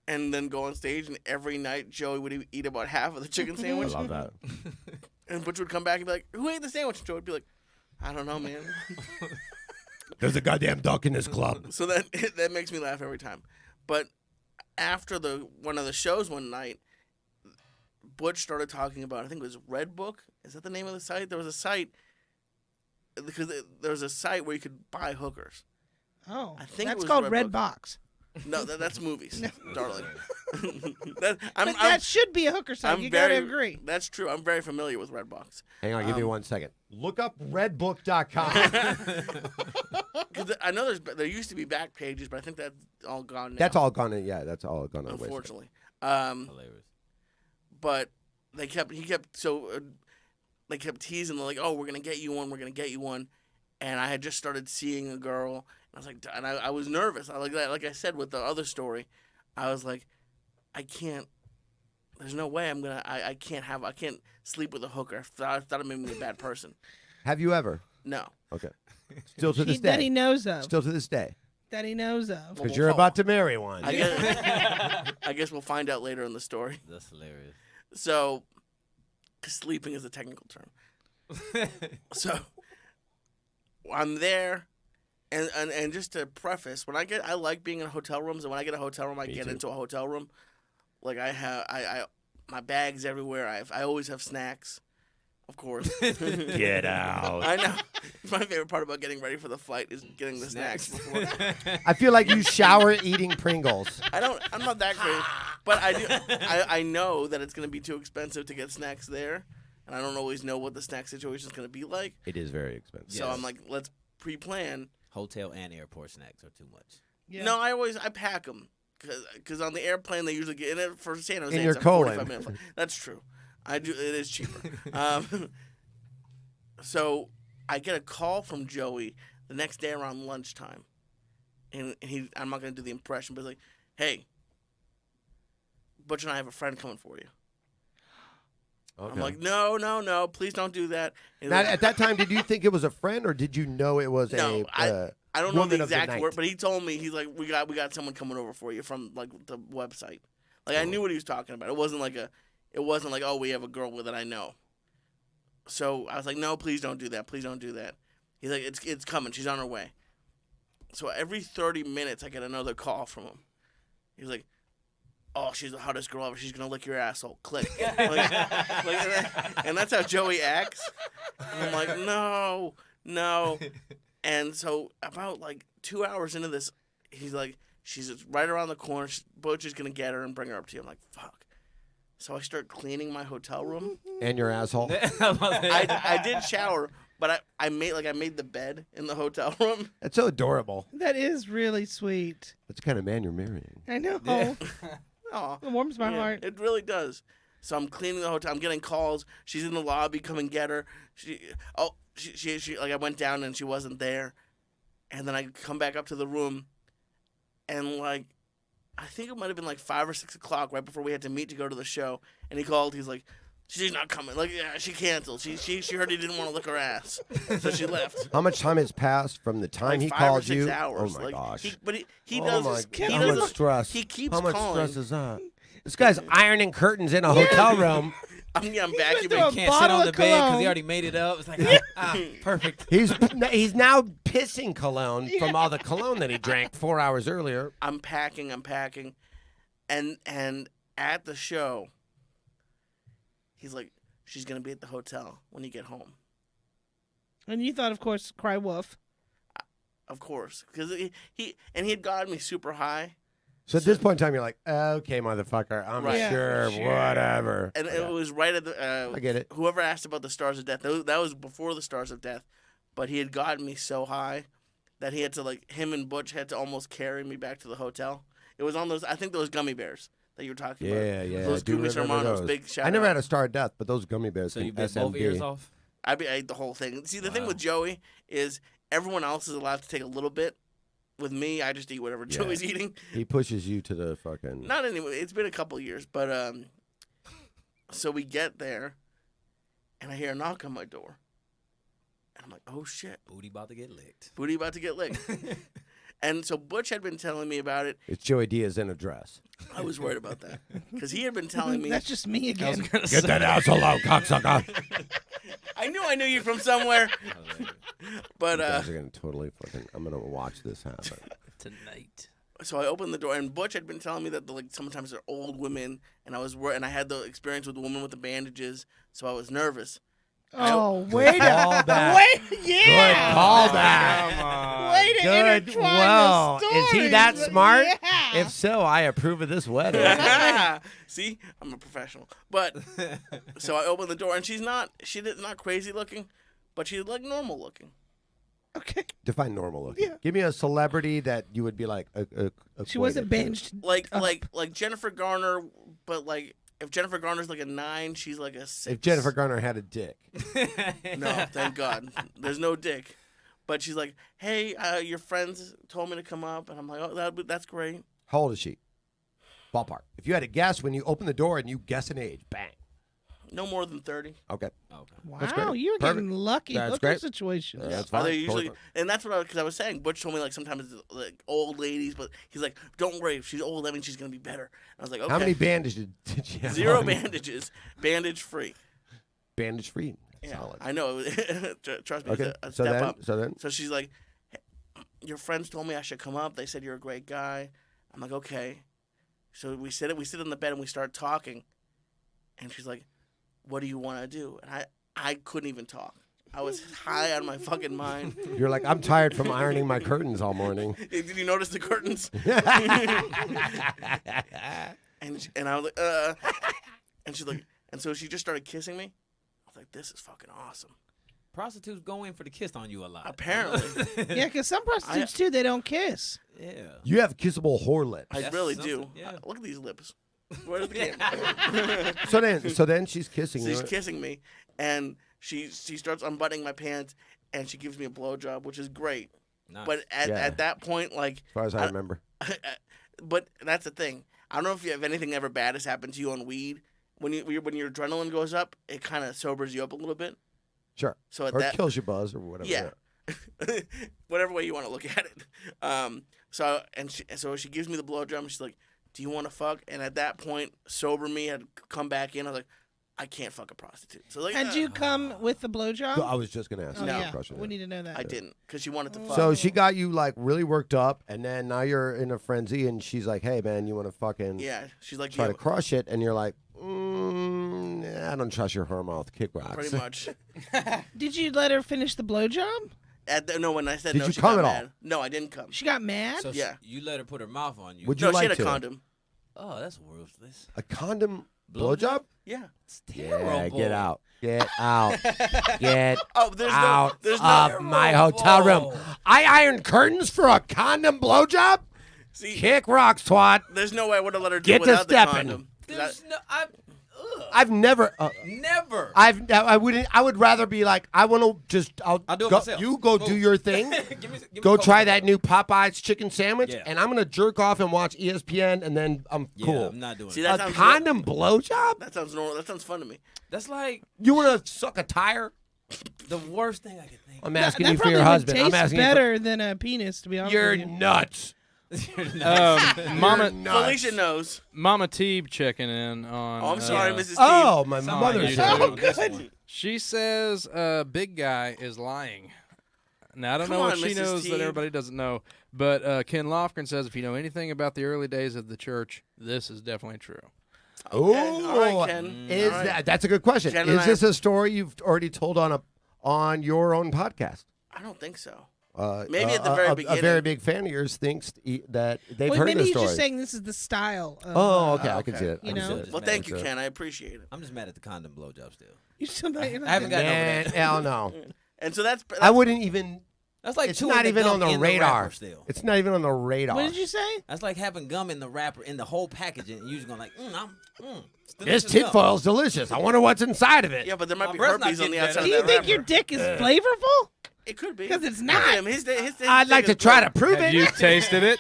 and then go on stage, and every night Joey would eat about half of the chicken I sandwich. love that. And Butch would come back and be like, "Who ate the sandwich?" And Joey would be like, "I don't know, man." There's a goddamn duck in this club. So that makes me laugh every time. But after one of the shows one night, Butch started talking about, I think it was Red Book. Is that the name of the site? There was a site because there was a site where you could buy hookers. Oh, I think it that's was called Red Red Book. Box. No, that's movies, darling. But that should be a hooker site. You gotta agree. That's true. I'm very familiar with Redbox. Hang on, give me 1 second. Look up redbook.com. 'Cause I know there used to be back pages, but I think that's all gone now. That's all gone. That's all gone away. Unfortunately. Hilarious. But they kept teasing like, "Oh, we're gonna get you one. We're gonna get you one." And I had just started seeing a girl, and I was like, and I was nervous. Like I said with the other story, I was like, I can't. There's no way I can't sleep with a hooker. I thought it made me a bad person. Have you ever? No. Okay. Still to this That he day. knows of. Still to this day. That he knows of. Because you're about to marry one. I guess we'll find out later in the story. That's hilarious. So, 'cause sleeping is a technical term. So, I'm there, and just to preface, I like being in hotel rooms, and when I get a hotel room, I get into a hotel room. Like my bags everywhere. I always have snacks, of course. Get out. I know. My favorite part about getting ready for the flight is getting the snacks before. I feel like you shower eating Pringles. I'm not that crazy, but I do. I know that it's going to be too expensive to get snacks there, and I don't always know what the snack situation is going to be like. It is very expensive. So I'm like, let's pre-plan. Hotel and airport snacks are too much. Yeah. No, I pack them because on the airplane they usually get in it for San Jose. In your it's a colon. 45-minute flight. That's true. I do. It is cheaper. So I get a call from Joey the next day around lunchtime, and I'm not going to do the impression, but he's like, "Hey, Butch and I have a friend coming for you." Okay. I'm like, no, please don't do that. And Now, at that time, did you think it was a friend, or did you know it was No, a I don't know woman the of the exact night? word, but he told me, he's like, we got someone coming over for you from like the website. Like I knew what he was talking about. It wasn't like oh, we have a girl that I know. So I was like, no, please don't do that. Please don't do that. He's like, it's coming. She's on her way. So every 30 minutes, I get another call from him. He's like, oh, she's the hottest girl ever. She's going to lick your asshole. Click. And that's how Joey acts. And I'm like, no. And so about like 2 hours into this, he's like, she's right around the corner. Butch is going to get her and bring her up to you. I'm like, fuck. So I start cleaning my hotel room. And your asshole. I did shower, but I made the bed in the hotel room. That's so adorable. That is really sweet. That's the kind of man you're marrying. I know. Yeah. Oh, It warms my heart. It really does. So I'm cleaning the hotel. I'm getting calls. She's in the lobby. Come and get her. She like I went down and she wasn't there, and then I come back up to the room, and like I think it might have been like 5 or 6 o'clock right before we had to meet to go to the show, and he called. He's like, she's not coming. Like, yeah, she canceled. She heard he didn't want to lick her ass, so she left. How much time has passed from the time Like he 5 called or 6 you? hours. Oh my gosh. He Oh does. my This, God. he How does much this- stress? He keeps How much calling. stress is that? This guy's ironing curtains in a hotel room. I'm threw a vacuuming. Can't sit bottle on of the bed because cologne. he already made it up. It's like, perfect. He's now pissing cologne from all the cologne that he drank 4 hours earlier. I'm packing, and at the show, he's like, she's gonna be at the hotel when you get home. And you thought, of course, cry wolf. Of course, because he had gotten me super high, So at this point in time, you're like, okay, motherfucker, I'm Right. sure, whatever. and it was right at the. I get it. Whoever asked about the Stars of Death, that was before the Stars of Death, but he had gotten me so high that he had to him and Butch had to almost carry me back to the hotel. It was on those, I think those gummy bears that you were talking about. Yeah. Those I do Gummies remember Hermanos, those. big shout I never out. had a Star of Death, but those gummy bears So from you bit SMB. both ears off? I ate the whole thing. See, the thing Wow. with Joey is everyone else is allowed to take a little bit. With me, I just eat whatever Yeah. Joey's eating. He pushes you to the fucking... Not anyway. It's been a couple years, but so we get there, and I hear a knock on my door, and I'm like, "Oh shit, Booty about to get licked. booty about to get licked." And so Butch had been telling me about it. It's Joey Diaz in a dress. I was worried about that because he had been telling me. That's just me again. Get that asshole out, cocksucker. I knew you from somewhere, but You guys are gonna totally fucking... I'm gonna watch this happen. Tonight. so I opened the door, and Butch had been telling me that sometimes they're old women, and I had the experience with the woman with the bandages, so I was nervous. Oh, wait Call a back. wait, yeah. Call back. Come on. Way to Good. intertwine Whoa. the Is he stories. that smart? Yeah. If so, I approve of this wedding. See, I'm a professional. But so I opened the door, and she's not crazy looking, but she's like normal looking. Okay. Define normal looking. Yeah. Give me a celebrity that you would be like. She wasn't equated binged. Like Jennifer Garner, but like if Jennifer Garner's like a 9, she's like a 6. to. If Jennifer Garner had a dick. No, thank God, there's no dick. But she's like, hey, your friends told me to come up, and I'm like, oh, that's great. How old is she? Ballpark. If you had to guess when you open the door and you guess an age, bang. No more than 30. Okay. That's Wow, great. you were getting Perfect. lucky. That's Hooker great. situations. Yeah, that's Are fine. they usually? Totally And that's what because I was saying. Butch told me like sometimes it's like old ladies, but he's like, don't worry, if she's old, that means she's gonna be better. I was like, okay. How many bandages did you have? 0 on? bandages, bandage free. Bandage free. Yeah, Solid. I know. Trust me, Okay. it's a So step then, up. so then, So she's like, hey, your friends told me I should come up. They said you're a great guy. I'm like, okay. So we sit in the bed and we start talking, and she's like, what do you want to do? And I couldn't even talk. I was high on my fucking mind. you're like, I'm tired from ironing my curtains all morning. Did you notice the curtains? And I was like, and she's like, and so she just started kissing me. I was like, this is fucking awesome. Prostitutes go in for the kiss on you a lot. Apparently. Yeah, because some prostitutes too, they don't kiss. Yeah. You have kissable whore lips. I That's really something, do. yeah. Look at these lips. Where's the camera? So then she's kissing She's you. kissing me, and she starts unbuttoning my pants, and she gives me a blowjob, which is great. Nice. But Yeah. at that point, like, As far as I remember. but that's the thing. I don't know if anything ever bad has happened to you on weed. When your adrenaline goes up, it kind of sobers you up a little bit. Sure. So at Or that, kills your buzz or whatever. yeah, whatever way you want to look at it. So she gives me the blowjob, and she's like, "Do you want to fuck?" And at that point, sober me had come back in. I was like, I can't fuck a prostitute. So like, And you come with the blowjob? I was just gonna ask Oh, you No. that yeah. question. We need to know that. I didn't because she wanted to fuck. So she got you like really worked up, and then now you're in a frenzy, and she's like, "Hey, man, you want to fucking yeah, she's like, try yeah, to crush it?" And you're like, I don't trust your hermouth kick rocks. pretty much. Did you let her finish the blowjob? No, when I said Did no, you she come got at all? mad. No, I didn't come. She got mad? So Yeah. you let her put her mouth on you. Would you No, like she had to? a condom. Oh, that's worthless. A condom Blowjob? blowjob? Yeah. It's terrible. Yeah, get out. Get out. Get Oh, there's out no, there's of no. my hotel room. Terrible. I ironed curtains for a condom blowjob? See, Kick rocks, twat. there's no way I would have let her do Get it to without the stepping. condom. 'Cause There's no, I've never. never. I wouldn't. I would rather be like, I want to just. I'll do it go, myself. You go do Move. your thing. Give me Go Coke try with that new Popeye's chicken sandwich, Yeah. and I'm gonna jerk off and watch ESPN, and then I'm Yeah, cool. I'm not doing See, it. that A sounds condom blowjob? That sounds normal. That sounds fun to me. That's like You want to suck a tire? the worst thing I could think. I'm That asking you for probably your would husband. I'm taste asking better than a penis, to be you. honest You're with you. nuts. Mama You're nuts. Felicia knows. Mama Teeb checking in on. Oh, I'm sorry, Mrs. T. Oh, my Somebody mother. you said do. Oh, this good. one. She says big guy is lying. Now, I don't Come know what on, she Mrs. knows that Teeb. everybody doesn't know, but Ken Lofgren says if you know anything about the early days of the church, this is definitely true. Ooh, All right, Ken. is All right. that's a good question. Ken and Is I- this a story you've already told on your own podcast? I don't think so. Maybe at the very A beginning. very big fan of yours thinks that they've Well, heard maybe this he's story. just saying this is the style. Of, Oh, okay, I can okay. see it. You I can see know? it. Well, Just thank you, mad at Ken. I appreciate it. I'm just mad at the condom blowjob still. You still not, you're not I haven't gonna- got over Man, that. hell no. And so that's I wouldn't even. That's like It's chewing not the even gum on the in radar. wrapper still. It's not even on the radar. What did you say? That's like having gum in the wrapper in the whole packaging, and you're just going like, it's This delicious gum. tinfoil's delicious. I wonder what's inside of it. Yeah, but there might My be breath's not herpes on the getting outside better. Do of you that think wrapper. your dick is flavorful? It could be. 'Cause it's Look at not. him. His I'd dick like to is try good. to prove Have it. you tasted it?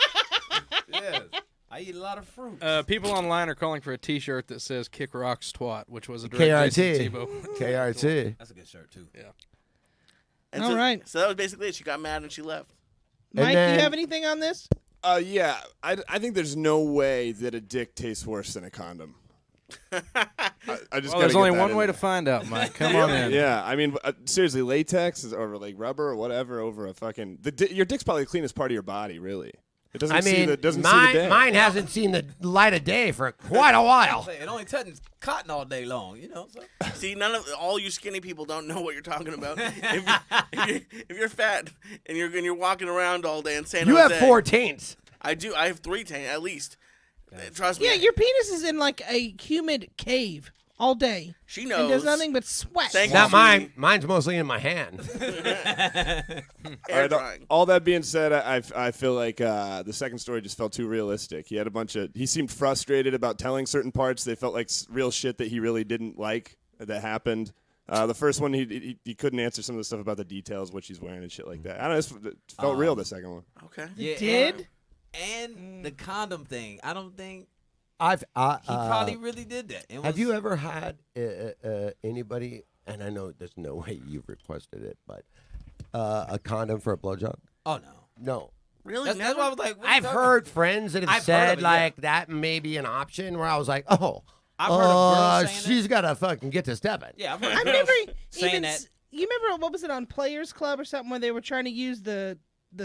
Yes. I eat a lot of fruit. People online are calling for a T-shirt that says "Kick Rocks Twat," which was a direct Jayson KRT. Thibault. KRT. That's a good shirt, too. Yeah. And All so, right. So that was basically it. She got mad and she left. And Mike, then- you have anything on this? Yeah, I think there's no way that a dick tastes worse than a condom. I just Well, gotta there's get only that one in way to there. find out, Mike. Come on in. Yeah, I mean, seriously, latex is over like rubber or whatever over a fucking. Your dick's probably the cleanest part of your body, really. It doesn't I see mean, the doesn't see the day. mine hasn't seen the light of day for quite a while. It only touches cotton all day long, you know. So. See, none of all you skinny people don't know what you're talking about. if you're fat and you're walking around all day in San You Jose, have 4 taints. I do. I have 3 taint at least. Trust me. Yeah, your penis is in like a humid cave all day. She And knows. does nothing but sweat. Thank Not you, mine. sweetie. Mine's mostly in my hand. Air All right, drying. all that being said, I feel like the second story just felt too realistic. He had a bunch of. He seemed frustrated about telling certain parts. They felt like real shit that he really didn't like that happened. The first one, he couldn't answer some of the stuff about the details, what she's wearing and shit like that. I don't know. It felt real. The second one. Okay. Yeah, Did? And the condom thing, I don't think He he probably really did that. It Have was- you ever had anybody? And I know there's no way you've requested it, but a condom for a blowjob? Oh, no. No. Really? That's Never? why I was like, what are you I've talking heard friends that have I've heard said of it, yeah. like that may be an option. Where I was like, oh, I've heard of girls saying she's got to fucking get to stepping. Yeah, I've heard I girls remember saying even that. you remember what was it on Players Club or something where they were trying to use the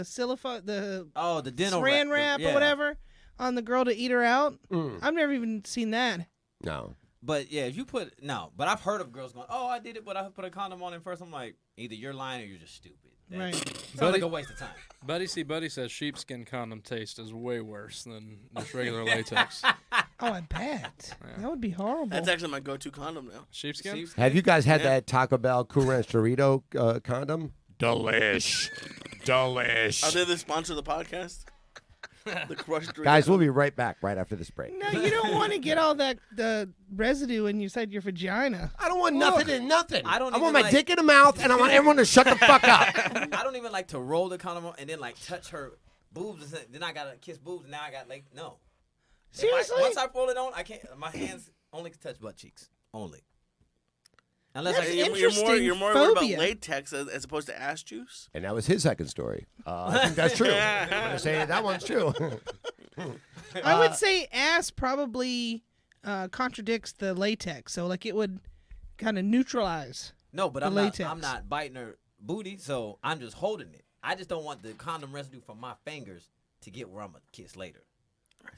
silicone the Oh, the dental saran wrap yeah. or whatever on the girl to eat her out. Mm. I've never even seen that. No. But yeah, if you put but I've heard of girls going, "Oh, I did it, but I put a condom on it first." I'm like, either you're lying or you're just stupid. Right. Sounds like a waste of time. Buddy C. Buddy says sheepskin condom taste is way worse than just regular latex. Oh, I bet. That would be horrible. That's actually my go-to condom now. Sheepskin? Have you guys had Yeah. that Taco Bell Cool Ranch Dorito condom? Delish. Are they the sponsor of the podcast? The crushed Dorito. Guys, we'll be right back right after this break. No, you don't want to get all that the residue inside your vagina. I don't want nothing in nothing. I don't want even my like- dick in the mouth, and I want everyone to shut the fuck up. I don't even like to roll the condom on and then like touch her boobs. And then I gotta kiss boobs. And now I got like no. If Seriously? once I roll it on, I can't. My hands only can touch butt cheeks. Only. Unless That's I. You're more worried about phobia. latex as opposed to ass juice. And that was his second story. I think that's true. I'm gonna say that one's true. I would say ass probably contradicts the latex. So like it would kind of neutralize. No, but the I'm latex. not biting her booty, so I'm just holding it. I just don't want the condom residue from my fingers to get where I'm gonna kiss later.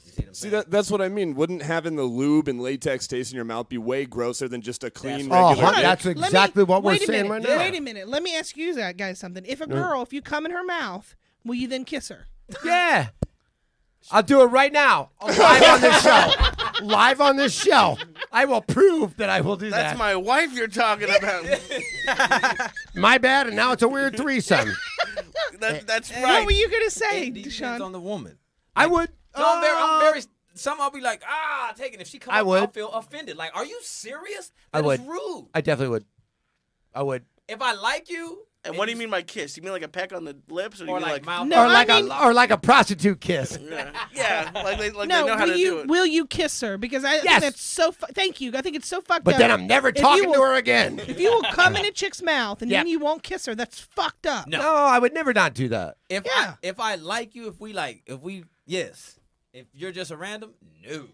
You see what I'm See, saying? that's what I mean. Wouldn't having the lube and latex taste in your mouth be way grosser than just a clean That's regular dick? That's exactly what we're saying right now. Wait a minute. Let me ask you guys something. If a girl, if you come in her mouth, will you then kiss her? Yeah. I'll do it right now. Live on this show. Live on this show. I will prove that I will do that. That's my wife you're talking about. My bad, and now it's a weird threesome. That's What right. were you going to say, It depends Deshaun? on the woman. I would. No, I'm very. Some I'll be like, take it. If she comes I up, would. I'll feel offended. Like, are you serious? I That is would. rude. I definitely would. I would. If I like you, And what do you mean by kiss? You mean like a peck on the lips, or you or mean like mouth? No, Or I like mean- or like a prostitute kiss. yeah, like they no, know how to do it. will you kiss her? Because I think Yes. that's so. Thank you. I think it's so fucked But up. then I'm never If you talking to will- her again. If you will come in a chick's mouth and Yep. then you won't kiss her, that's fucked up. No. No, I would never not do that. If Yeah. if I like you, yes. If you're just a random, no.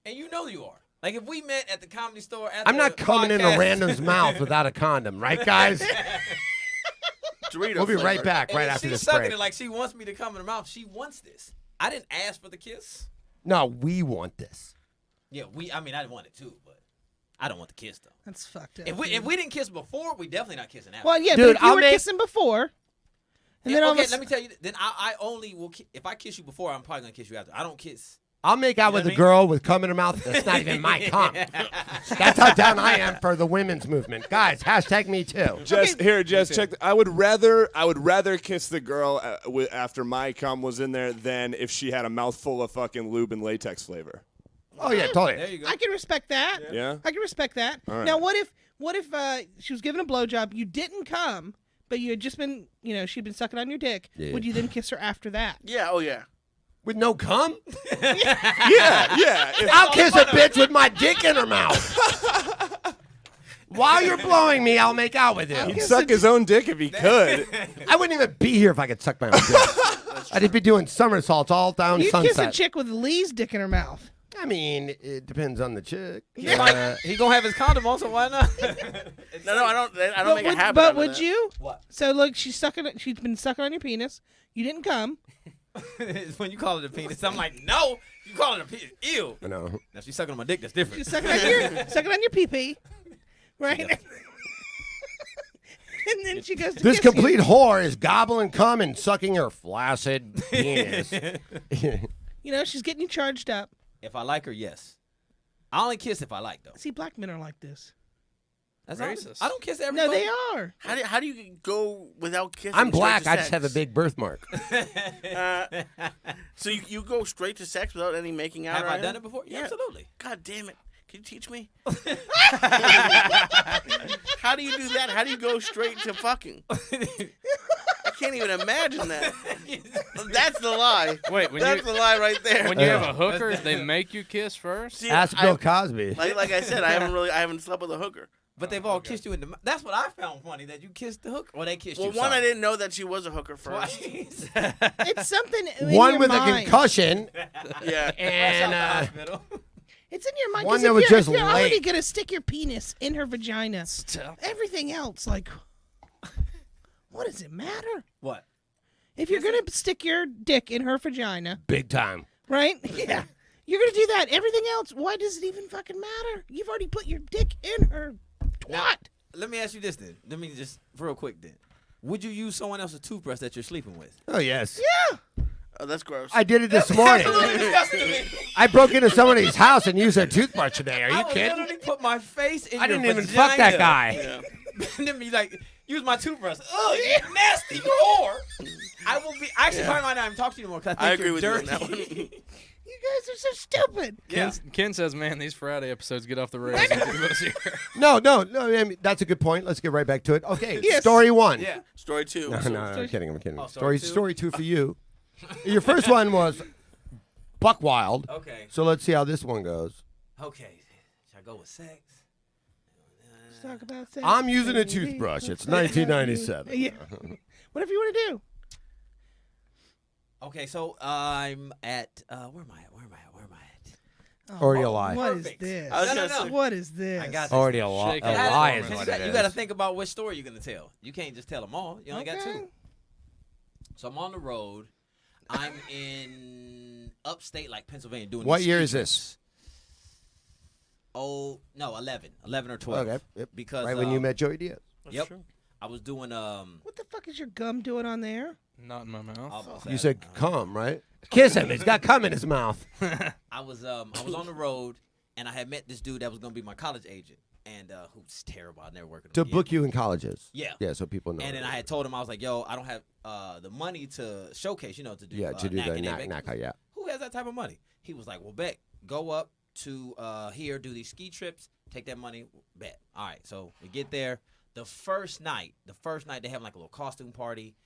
And you know you are. Like if we met at the comedy store after I'm not the coming in a podcast, random's mouth without a condom, right, guys? Dorito We'll be right flavor. back and right if after she's this sucking break. it like she wants me to come in her mouth. She wants this. I didn't ask for the kiss. No, we want this. Yeah, I didn't want it too, but I don't want the kiss though. That's fucked up. If we didn't kiss before, we definitely not kissing after. well, yeah, Dude, but if you I'll were make- kissing before, and then all of okay, a let me tell you. Then I only will. If I kiss you before, I'm probably gonna kiss you after. I don't kiss. I'll make out You know with what a I mean? girl with cum in her mouth. That's not even my cum. That's how down I am for the women's movement. Guys, hashtag me too. Jess, check. I would rather kiss the girl after my cum was in there than if she had a mouthful of fucking lube and latex flavor. Oh, yeah, totally. There you go. I can respect that. Yeah? I can respect that. All right. Now, what if she was given a blowjob, you didn't come, but you had just been, she'd been sucking on your dick? Yeah. Would you then kiss her after that? Yeah, oh yeah. With no cum? Yeah. I'll kiss a bitch with my dick in her mouth. While you're blowing me, I'll make out with you. He'd suck his own dick if he could. I wouldn't even be here if I could suck my own dick. I'd be doing somersaults all down You'd kiss a Sunset. chick with Lee's dick in her mouth. I mean, it depends on the chick. He gonna have his condom on, so why not? No, I don't make a habit. But out of would that. you? What? So look, she's been sucking on your penis. You didn't come. When you call it a penis, I'm like, no. You call it a penis? Ew. I know. Now she's sucking on my dick. That's different. She's sucking on your pee-pee, right? And then she goes to This kiss complete whore is gobbling cum and sucking her flaccid penis. you. She's getting you charged up. If I like her, yes. I only kiss if I like though. See, black men are like this. That's Racist. I don't kiss everybody. No, they are. How do you go without kissing? I'm straight black. to I just sex? have a big birthmark. So you go straight to sex without any making out? Have or I anything? done it before? Yeah, absolutely. God damn it! Can you teach me? How do you do that? How do you go straight to fucking? I can't even imagine that. That's the lie. Wait, when That's you the lie right there. when you have a hooker, they make you kiss first. See, Ask Bill Cosby. like I said, I haven't slept with a hooker. But they've all kissed you in the mouth. That's what I found funny, that you kissed the hook. Or they kissed Well, you. one, I sorry. didn't know that she was a hooker first. Twice. It's something in One your with a mind. concussion Yeah. and Hospital. It's in your mind. One 'cause that if was you're, just if you're already late. gonna stick your penis in her vagina, everything else, like, what does it matter? What? If you're gonna stick your dick in her vagina, big time. right? Yeah. You're gonna do that. Everything else, why does it even fucking matter? You've already put your dick in her twat. Let me ask you this then. Let me just real quick then. Would you use someone else's toothbrush that you're sleeping with? Oh yes. Yeah. Oh, that's gross. I did it this morning. I broke into somebody's house and used their toothbrush today. Are I you would kidding? literally put my face in I your didn't even vagina. fuck that guy. Yeah. And then be like, use my toothbrush. Oh, you nasty whore. I will be. I actually probably might not even talk to you anymore because I think I agree you're with you on dirty. that one. You guys are so stupid. Yeah. Ken says, "Man, these Friday episodes get off the rails." when Thibault's here." No. I mean, that's a good point. Let's get right back to it. Okay. Yes. Story one. Yeah. Story 2. No, I'm kidding. I'm kidding. Oh, story story two? two for you. Your first one was buck wild. Okay. So let's see how this one goes. Okay. Should I go with sex? Let's talk about sex, I'm using a baby. toothbrush. It's Let's talk about 1997. Yeah. Whatever you want to do. Okay, so I'm at where am I at? Already a lie. What is Perfect. this? I was No, gonna no, no. say- What is this? I got Already a Shake it. lie is Because what you it got to is. think about which story you're going to tell. You can't just tell them all. You only got Okay. 2. So I'm on the road. I'm in upstate, like Pennsylvania, doing. What these year ski is this? trips. Oh no, 11 or 12. Okay. Yep. Because Right when you met Joey Diaz. That's Yep. true. I was doing What the fuck is your gum doing on there? Not in my mouth. almost You had said it. come, right? Kiss him. He's got cum in his mouth. I was on the road and I had met this dude that was gonna be my college agent and who's terrible. I never worked with To him again. book you in colleges. Yeah. Yeah, so people know. And then I had told him I was like, yo, I don't have the money to showcase, to do to do NAC the and knack, ABEC. knack, yeah. Who has that type of money? He was like, well, bet, go up to here, do these ski trips, take that money, bet. All right, so we get there. The first night they have like a little costume party.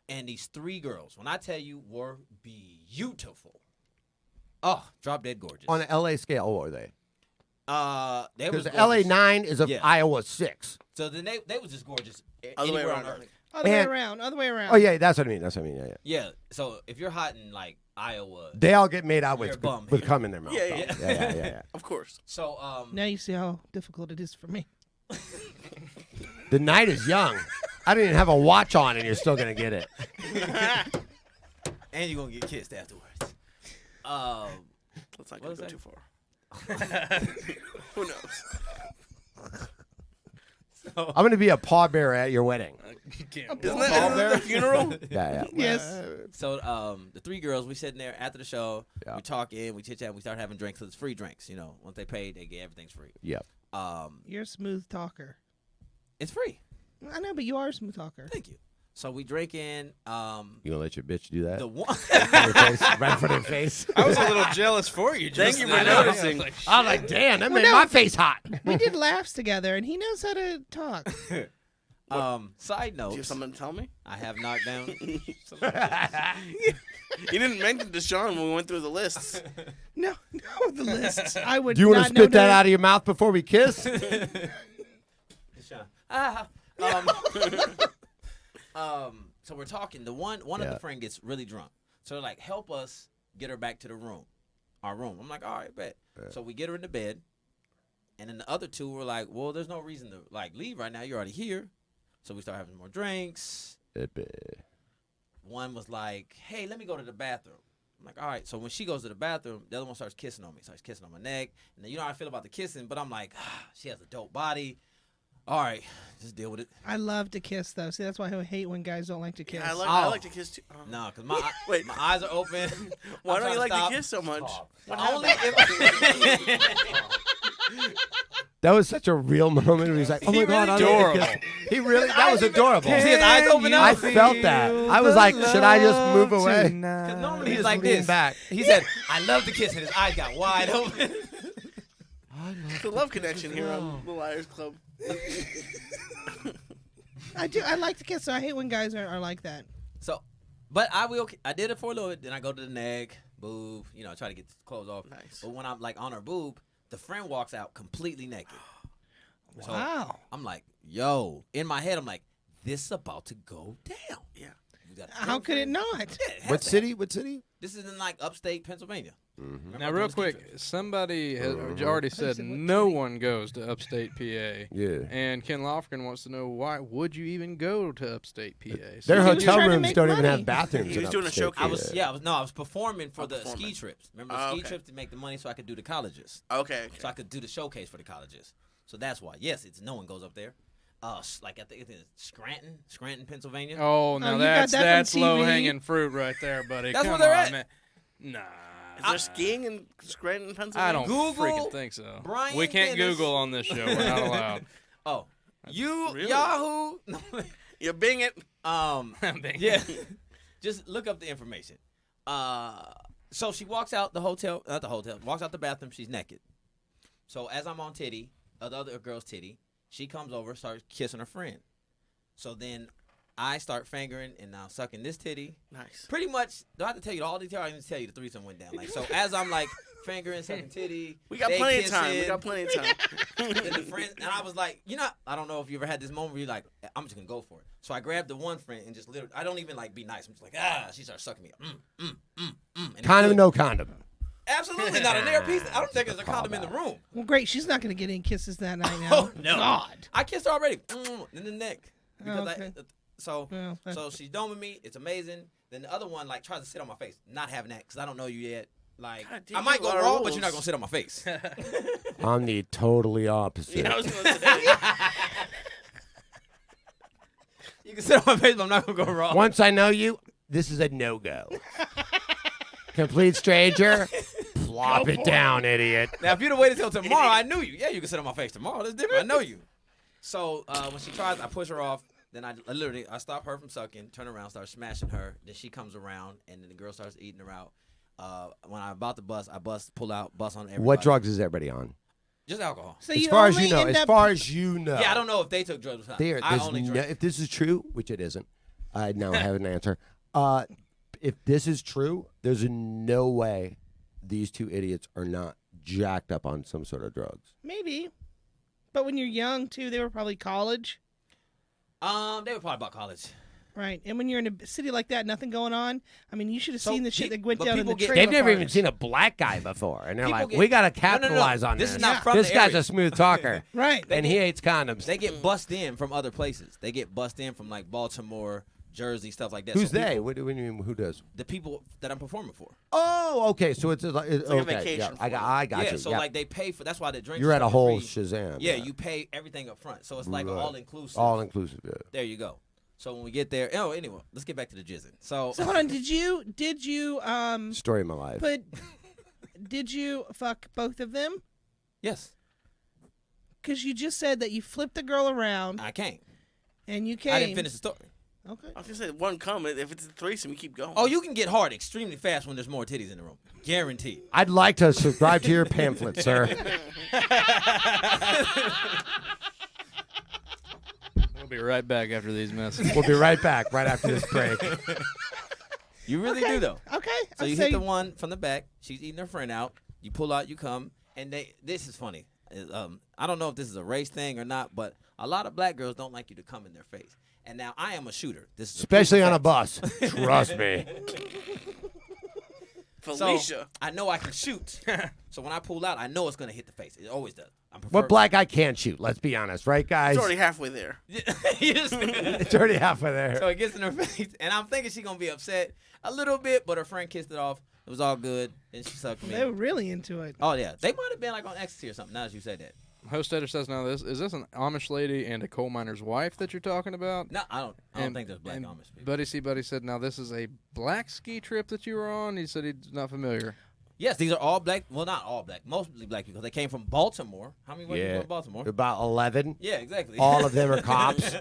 And these 3 girls, when I tell you, were beautiful. Oh, drop dead gorgeous. On an LA scale, what were they? They was Because LA gorgeous. 9 is of Yeah. Iowa 6. So then they was just gorgeous. Other way anywhere around, on I earth. think. Other way And- around. Other way around. Oh, yeah, that's what I mean. Yeah. Yeah. So if you're hot in like Iowa, They all get made out You're with a bum with here. cum in their mouth. Yeah, though. yeah. yeah. Of course. so Now you see how difficult it is for me. The night is young. I don't even have a watch on, and you're still gonna get it. and you're gonna get kissed afterwards. Let's not What go was too far. Who knows? I'm gonna be a pallbearer at your wedding. Isn't that the funeral? Yeah. Yes. So the 3 girls, we sitting there after the show. Yeah. We talking, we chit chat, we start having drinks. So it's free drinks. Once they pay, they get everything's free. Yep. You're a smooth talker. It's free. I know, but you are a smooth talker. Thank you. So we drinking. You gonna let your bitch do that? The one. Right in front of her face. I was a little jealous for you. Thank just you now. for I was noticing. like, I was like, damn, that made no. my face hot. We did laughs together, and he knows how to talk. Side note. Do you have something to tell me? I have knocked down. You didn't mention Deshaun when we went through the lists. No, the lists. I would. Do you want not to know spit that none- out of your mouth before we kiss? So we're talking. The one of Yeah. the friend gets really drunk. So they're like, help us get her back to the room, our room. I'm like, all right, bet. So we get her in the bed, and then the other 2 were like, well, there's no reason to leave right now. You're already here. So we start having more drinks. One was like, hey, let me go to the bathroom. I'm like, all right. So when she goes to the bathroom, the other one starts kissing on me. Starts kissing on my neck. And then you know how I feel about the kissing, but I'm like, she has a dope body. All right, just deal with it. I love to kiss, though. See, that's why I hate when guys don't like to kiss. Yeah, I like to kiss too. Oh. No, because my Wait. my eyes are open. Why I'm don't you trying like stop. to kiss so much? What Only happened? if That was such a real moment. Where he's like, "Oh my god, I love to kiss." He really. That was adorable. See his eyes open up? I felt that. I was like, should I just move away? Because normally He he's just like leaned this. back. He said, I love to kiss, and his eyes got wide open. The love connection here on the Liars Club. I do. I like to kiss, so I hate when guys are like that. So, but I did it for a little bit. Then I go to the neck, boob, try to get the clothes off. Nice. But when I'm like on her boob, the friend walks out completely naked. So Wow. I'm like, yo. In my head, I'm like, this is about to go down. Yeah. You got a How could it girlfriend? not? Yeah, it has What to city? What city? This is in like upstate Pennsylvania. Remember Now, I real doing ski quick, trips? somebody has already said said what no city? one goes to upstate PA. Yeah. And Ken Lofgren wants to know why would you even go to upstate PA? Their He was hotel trying to rooms make don't even money. have bathrooms. He was in doing a upstate showcase. PA. I was performing for the performing. ski trips. Remember the Oh, ski okay. trips to make the money so I could do the colleges. Okay. So I could do the showcase for the colleges. So that's why. Yes, no one goes up there. Like I think it's Scranton, Pennsylvania. Oh, Oh, now you got that from that's TV? low hanging fruit right there, buddy. That's Come where they're on, at. man. Nah. Is there skiing in Scranton, Pennsylvania? I don't Google freaking think so. Brian We can't Dennis. Google on this show. We're not allowed. Oh, you Really? Yahoo. You bing it. Yeah. Just look up the information. So she walks out the hotel, not the hotel, walks out the bathroom. She's naked. So as I'm on titty, the other girl's titty, she comes over, starts kissing her friend. So then I start fingering and now sucking this titty. Nice. Pretty much, do I have to tell you all the details? I can just tell you the threesome went down. Like so, as I'm like fingering, sucking titty, We got they plenty of time. We kissing, got plenty of time. then the friend, and I was like, I don't know if you ever had this moment where you're like, I'm just gonna go for it. So I grabbed the one friend and just literally, I don't even like be nice. I'm just like, she starts sucking me. And it's Condom, good. no condom. Absolutely. absolutely not an earpiece. I don't think there's a condom in the room. Well, great. She's not going to get any kisses that night now. Oh, no. God. I kissed her already in the neck. Because Okay. so Well, she's doming me. It's amazing. Then the other one like tries to sit on my face. Not having that because I don't know you yet. Like God damn, I might you go got raw, rules. but you're not gonna sit on my face. I'm the totally opposite. Yeah, I was gonna say. You can sit on my face, but I'm not gonna go raw. Once I know you, this is a no-go. Complete stranger, plop it down, idiot. Now, if you'd have waited till tomorrow, I knew you. Yeah, you can sit on my face tomorrow. That's different. I know you. So when she tries, I push her off. Then I literally stop her from sucking, turn around, start smashing her. Then she comes around, and then the girl starts eating her out. When I'm about to bust, I pull out, bust on everybody. What drugs is everybody on? Just alcohol. So As you far as only you know, end as up- far as you know. Yeah, I don't know if they took drugs or not. There, I there's only no, drink. if this is true, which it isn't, I now have an answer. If this is true, there's no way these two idiots are not jacked up on some sort of drugs. Maybe. But when you're young, too, they were probably college. They were probably about college. Right. And when you're in a city like that, nothing going on, I mean, you should have So seen the shit that went but down in the people get- trailer They've never even parks. seen a black guy before, and they're People like, get- "We got to No, no, no. capitalize on This this. is not from This the guy's area. a smooth talker, Right. and he hates condoms." They get bussed in from other places. They get bussed in from like Baltimore, Jersey, stuff like that. Who's So they? people- What do you mean? Who does? The people that I'm performing for. Oh, okay. So it's like like a okay. vacation Yeah, for I got yeah, you. so yeah. like they pay for. That's why the drinks. You're and at a stuff whole is free. Shazam. Yeah, you pay everything up front, so it's like Right. all inclusive. all inclusive. Yeah. There you go. So when we get there, oh, anyway, let's get back to the jizzing. So So hold on, did you Story of my life. did you fuck both of them? yes, Because you just said that you flipped the girl around I came. and you came. I didn't finish the story. Okay. I was gonna say one come. If it's a threesome, you keep going. Oh, you can get hard extremely fast when there's more titties in the room. Guaranteed. I'd like to subscribe to your pamphlet, sir. We'll be right back after these messages. We'll be right back right after this break. You really do though. Okay. So you hit the one from the back. She's eating her friend out. You pull out. You come. And this is funny. I don't know if this is a race thing or not, but a lot of black girls don't like you to come in their face. And now I am a shooter. This is Especially on a bus. bus. Trust me. Felicia. So I know I can shoot. So when I pull out, I know it's gonna hit the face. It always does. What black guy can't shoot? Let's be honest, right, guys? It's already halfway there. It's already halfway there. So it gets in her face, and I'm thinking she's gonna be upset a little bit, but her friend kissed it off. It was all good, and she sucked me. They were really into it. Oh yeah, they might have been like on ecstasy or something. Now that you said that, Host editor says now is this an Amish lady and a coal miner's wife that you're talking about? no, I don't And- think there's black and Amish people. Buddy C. Buddy said now this is a black ski trip that you were on. He said he's not familiar. Yes, these are all black. Well, not all black. Mostly black people. They came from Baltimore. How many white people Yeah. in Baltimore? About 11. Yeah, exactly. All of them are cops.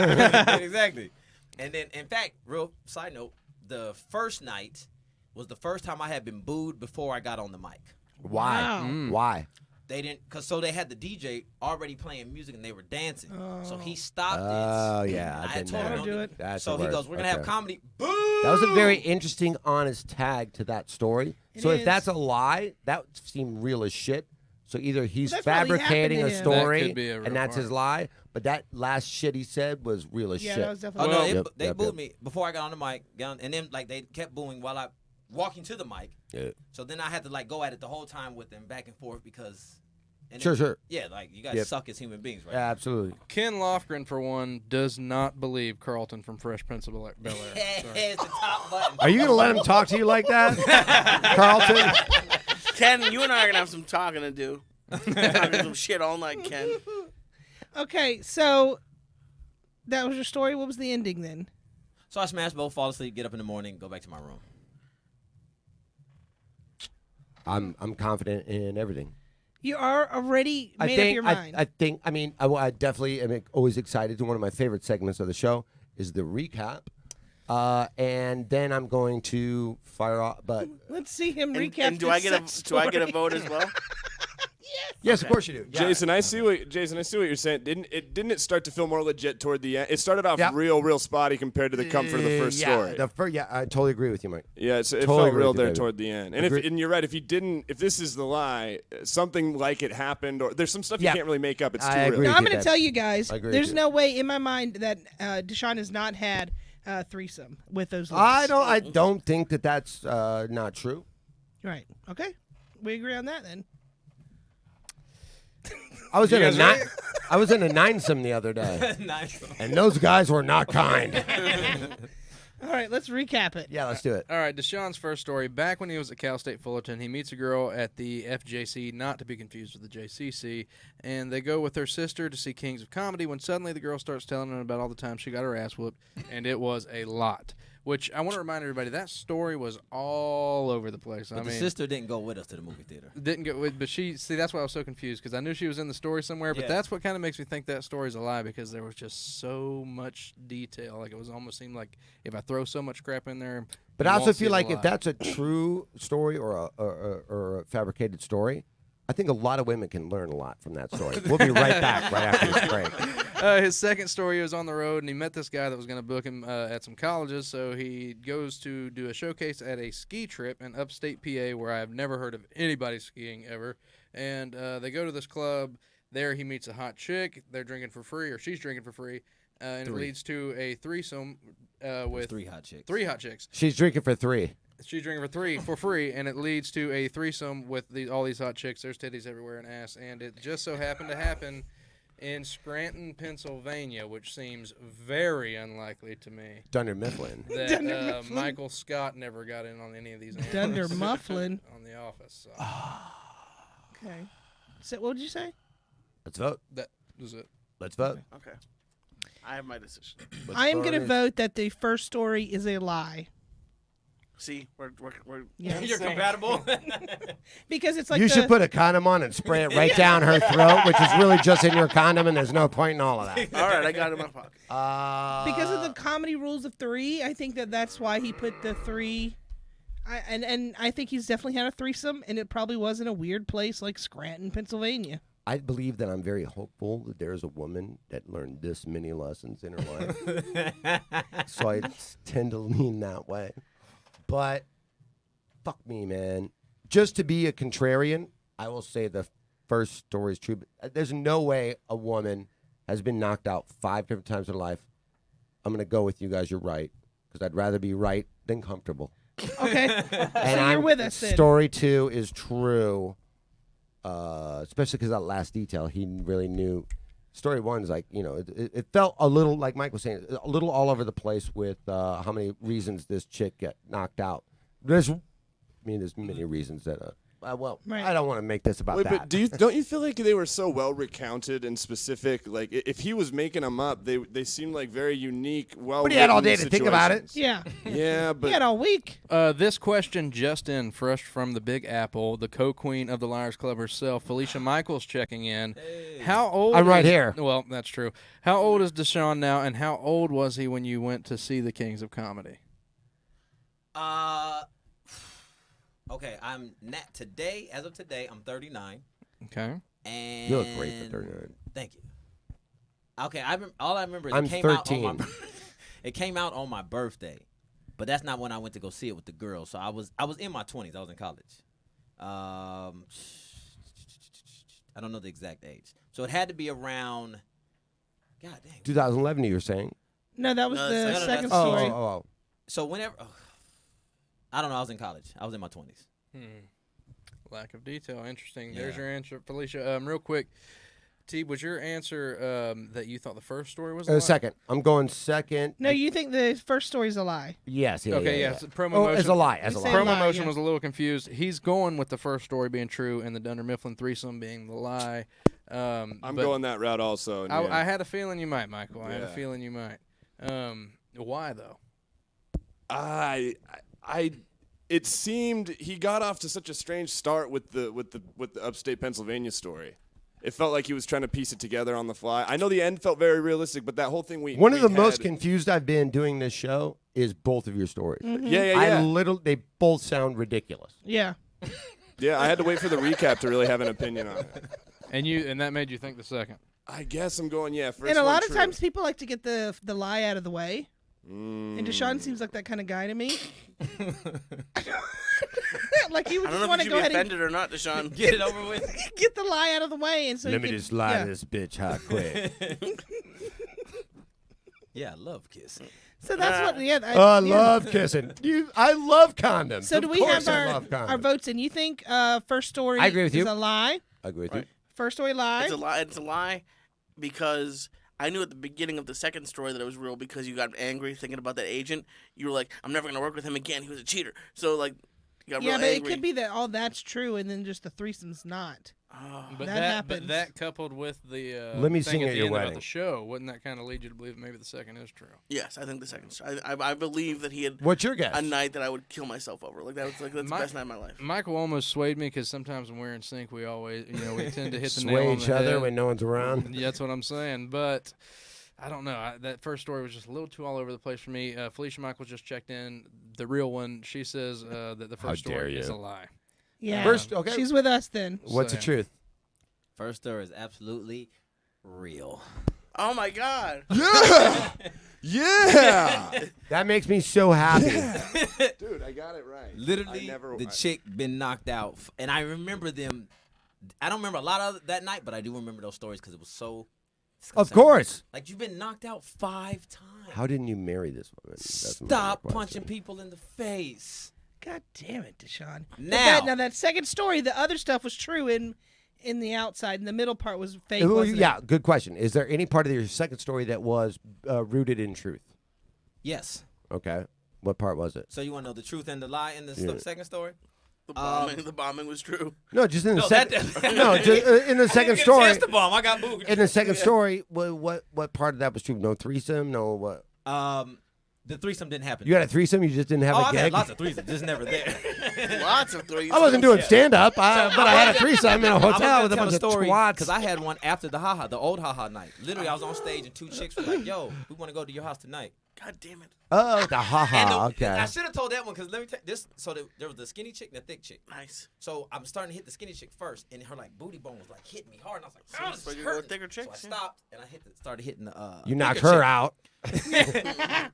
Exactly. And then, in fact, real side note, the first night was the first time I had been booed before I got on the mic. Why? Wow. Why? They didn't, so they had the DJ already playing music and they were dancing. So he stopped Oh, it. yeah. I I've had been told him there. don't do it. That's So the he worst. goes, "We're gonna have Okay. comedy." Boo! That was a very interesting, honest tag to that story. It So is. if that's a lie, that seemed real as shit. So either he's That's probably fabricating a happened to him. That story could be a real and that's part. his lie, but that last shit he said was real as Yeah, shit. that was Oh definitely. no, Well- they Yep, booed yep. me before I got on the mic, and then like they kept booing while I walking to the mic. Yeah. So then I had to like go at it the whole time with them back and forth because. And Sure, it- sure. Yeah, like you guys Yep. suck as human beings, right? Yeah, absolutely. Ken Lofgren, for one, does not believe Carlton from Fresh Prince of Bel-Air. Sorry. It's the top button. Are you going to let him talk to you like that, Carlton? Ken, you and I are gonna have some talking to do. Talking some shit all night, Ken. Okay, so that was your story. What was the ending then? So I smash both, fall asleep, get up in the morning, go back to my room. I'm confident in everything. You are already made up your mind. I think. I mean, I definitely am always excited. One of my favorite segments of the show is the recap, and then I'm going to fire off. But Let's see him And, recap. and do this I get sex a story. vote as well? yes, of course you do. Yeah. Jason, I see what you're saying. Didn't it start to feel more legit toward the end? It started off Yep. real spotty compared to the comfort of the first story. Yeah, I totally agree with you, Mike. Yeah, it Totally felt agree real with you, there baby. toward the end. And Agree- and you're right, if this is the lie, something like it happened, or there's some stuff Yeah. you can't really make up. It's too I real. agree. Now, I'm with going you, to tell you guys, I agree there's with no way in my mind that DeSean has not had a threesome with those looks. I don't think that that's not true. Right. Okay. We agree on that then. I was in a ninesome the other day, and those guys were not kind. All right, let's recap it. Yeah, let's do it. All right, DeSean's first story. Back when he was at Cal State Fullerton, he meets a girl at the FJC, not to be confused with the JCC, and they go with her sister to see Kings of Comedy when suddenly the girl starts telling him about all the time she got her ass whooped, and it was a lot. Which I want to remind everybody, that story was all over the place. But the sister didn't go with us to the movie theater. Didn't go with, but that's why I was so confused, because I knew she was in the story somewhere, but that's what kind of makes me think that story's a lie, because there was just so much detail. Like, it was almost seemed like if I throw so much crap in there. But I also feel like if that's a true story or a fabricated story, I think a lot of women can learn a lot from that story. We'll be right back right after this break. His second story, he was on the road, and he met this guy that was going to book him at some colleges, so he goes to do a showcase at a ski trip in upstate PA where I have never heard of anybody skiing ever. And they go to this club. There he meets a hot chick. They're drinking for free, or she's drinking for free, and it leads to a threesome with 3 hot chicks. 3 hot chicks. She's drinking for 3. She's drinking for free, and it leads to a threesome with all these hot chicks. There's titties everywhere and ass, and it just so happened to happen in Scranton, Pennsylvania, which seems very unlikely to me. Dunder Mifflin. That Michael Scott never got in on any of these Dunder Mifflin on The Office. So. Okay. So what did you say? Let's vote. That was it. Let's vote. Okay. I have my decision. I am going to vote that the first story is a lie. See, we're Yeah. You're compatible? Because it's like you should put a condom on and spray it right down her throat, which is really just in your condom, and there's no point in all of that. all right. I got it in my pocket. Because of the comedy rules of 3, I think that's why he put the 3. And I think he's definitely had a threesome, and it probably was in a weird place like Scranton, Pennsylvania. I believe that I'm very hopeful that there's a woman that learned this many lessons in her life. So I tend to lean that way. But fuck me, man. Just to be a contrarian, I will say the first story is true. But there's no way a woman has been knocked out 5 different times in her life. I'm going to go with you guys. You're right. Because I'd rather be right than comfortable. Okay. And so you're with us then. Story 2 is true. Especially because that last detail, he really knew. Story 1 is like, it felt a little, like Mike was saying, a little all over the place with how many reasons this chick got knocked out. There's many reasons that, Right. I don't want to make this about that. But don't you feel like they were so well recounted and specific? Like, if he was making them up, they seemed like very unique, well. But he had all day to think about it. Yeah. Yeah, but He had all week. This question just in, fresh from the Big Apple, the co-queen of the Liars Club herself, Felicia Michaels, checking in. Hey. How old? I'm right here. Well, that's true. How old is DeSean now, and how old was he when you went to see the Kings of Comedy? Okay, today, as of today, I'm 39. Okay. And You look great for 39. Thank you. Okay, all I remember is I'm it came 13. out on it came out on my birthday. But that's not when I went to go see it with the girls. So I was in my 20s. I was in college. I don't know the exact age. So it had to be around, God dang. 2011, you were saying? No, that was No, the that's- second Oh, story. oh. So whenever, I don't know, I was in college. I was in my 20s. Lack of detail. Interesting. Yeah. There's your answer, Felicia. Real quick, T, was your answer that you thought the first story was a lie? Second. I'm going second. No, you think the first story's a lie. Yes. Yeah, Okay, yeah. yes. Promo Oh, motion. as a lie. As a You say lie. Promo lie, motion yeah. was a little confused. He's going with the first story being true and the Dunder Mifflin threesome being the lie. I'm but going that route also. and yeah. I had a feeling you might, Michael. I had a Yeah. feeling you might. Why though? It seemed he got off to such a strange start with the upstate Pennsylvania story. It felt like he was trying to piece it together on the fly. I know the end felt very realistic, but that whole thing One of the most confused I've been doing this show is both of your stories. Yeah. They both sound ridiculous. Yeah. Yeah, I had to wait for the recap to really have an opinion on it. And that made you think the second. I guess I'm going, first And a one lot of true. times people like to get the lie out of the way. And DeSean seems like that kind of guy to me. Like he would I just don't know want if to you go should be ahead offended or not, DeSean. Get it over with. and get the lie out of the way, and so Let he me could, just lie yeah. to this bitch hot quick. Yeah, love kiss. So that's what. Yeah. I love kissing. I love condoms. So Of do we course have I love our condoms. votes in? You think first story I agree with is you. a lie? I agree with Right. you. First story lie. It's a lie. It's a lie because I knew at the beginning of the second story that it was real because you got angry thinking about that agent. You were like, I'm never going to work with him again. He was a cheater. So, like, you got Yeah, real but angry. it could be that all that's true and then just the threesome's not. Oh. But That that, happens. but that coupled with the Let me thing sing at at the your end about wedding. the show, wouldn't that kind of lead you to believe maybe the second is true? Yes, I think the second story. I believe that he had What's your guess? a night that I would kill myself over. Like, that's the best night of my life. Michael almost swayed me because sometimes when we're in sync, we always, we tend to hit the Sway nail on each the other head. when no one's around. Yeah, that's what I'm saying. But I don't know. That first story was just a little too all over the place for me. Felicia Michaels just checked in. The real one, she says that the first How dare story is you. a lie. Yeah. First, okay. She's with us then. What's the So, truth? First story is absolutely real. Oh, my God. Yeah. Yeah. That makes me so happy. Dude, I got it right. Literally, the chick been knocked out. And I remember them. I don't remember a lot of that night, but I do remember those stories because it was so. Of course. Like, you've been knocked out 5 times. How didn't you marry this woman? That's my Stop question. punching people in the face. God damn it, DesSean. But Now. that second story, the other stuff was true in the outside, and the middle part was fake. Ooh, Wasn't yeah, it? good question. Is there any part of your second story that was rooted in truth? Yes. Okay. What part was it? So you want to know the truth and the lie in the Yeah. second story? The bombing was true. No, just in the No, second. that- No, just, in the second story. Chance to bomb. I got moved. In the second story, what part of that was true? No threesome. No what? The threesome didn't happen. You had a threesome. You just didn't have oh, a I've gig. had lots of threesomes, just never there. Lots of threes. I wasn't doing stand up, but I had a threesome in a I was hotel gonna with a tell bunch a of story twats. because I had one after the old haha night. Literally, I was on stage and 2 chicks were like, "Yo, we want to go to your house tonight." God damn it. Oh, the And haha. the- Okay. I should have told that one because let me tell this. So there was the skinny chick and the thick chick. Nice. So I'm starting to hit the skinny chick first, and her like booty bone was like hitting me hard, and I was like, Oh, "Oh, this so is you go with hurting." thicker So I chicks, yeah. stopped and I started hitting the. You knocked thicker her chick. out.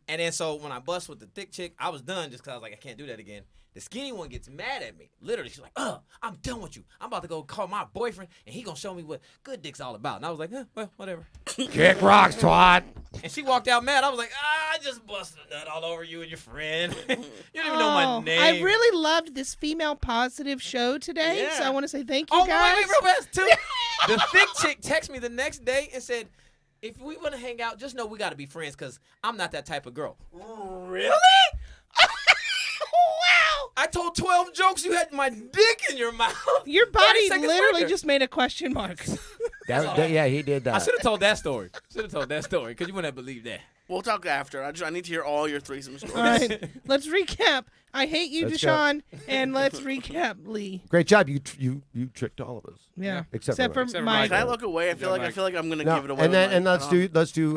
And then so when I bust with the thick chick, I was done just because I was like, I can't do that again. The skinny one gets mad at me. Literally, she's like, I'm done with you. I'm about to go call my boyfriend, and he gonna show me what good dick's all about. And I was like, well, whatever. Kick rocks, twat. And she walked out mad. I was like, I just busted a nut all over you and your friend. You don't even know my name. I really loved this female positive show today, Yeah. so I want to say thank you Oh, guys. wait, real fast, too. The thick chick texted me the next day and said, if we want to hang out, just know we got to be friends because I'm not that type of girl. Really? Wow. I told 12 jokes. You had my dick in your mouth. Your 30 body seconds literally later. just made a question mark. Yeah, he did I that. should have told that story. Because you wouldn't have believed that. We'll talk after. I need to hear all your threesome stories. All right, let's recap. I hate you, Let's go. DesSean, and let's recap Lee. Great job. You tricked all of us. Yeah, Except for for Except for Mike. Can I look away? I feel like I'm gonna give it away. And with then my- and let's oh. do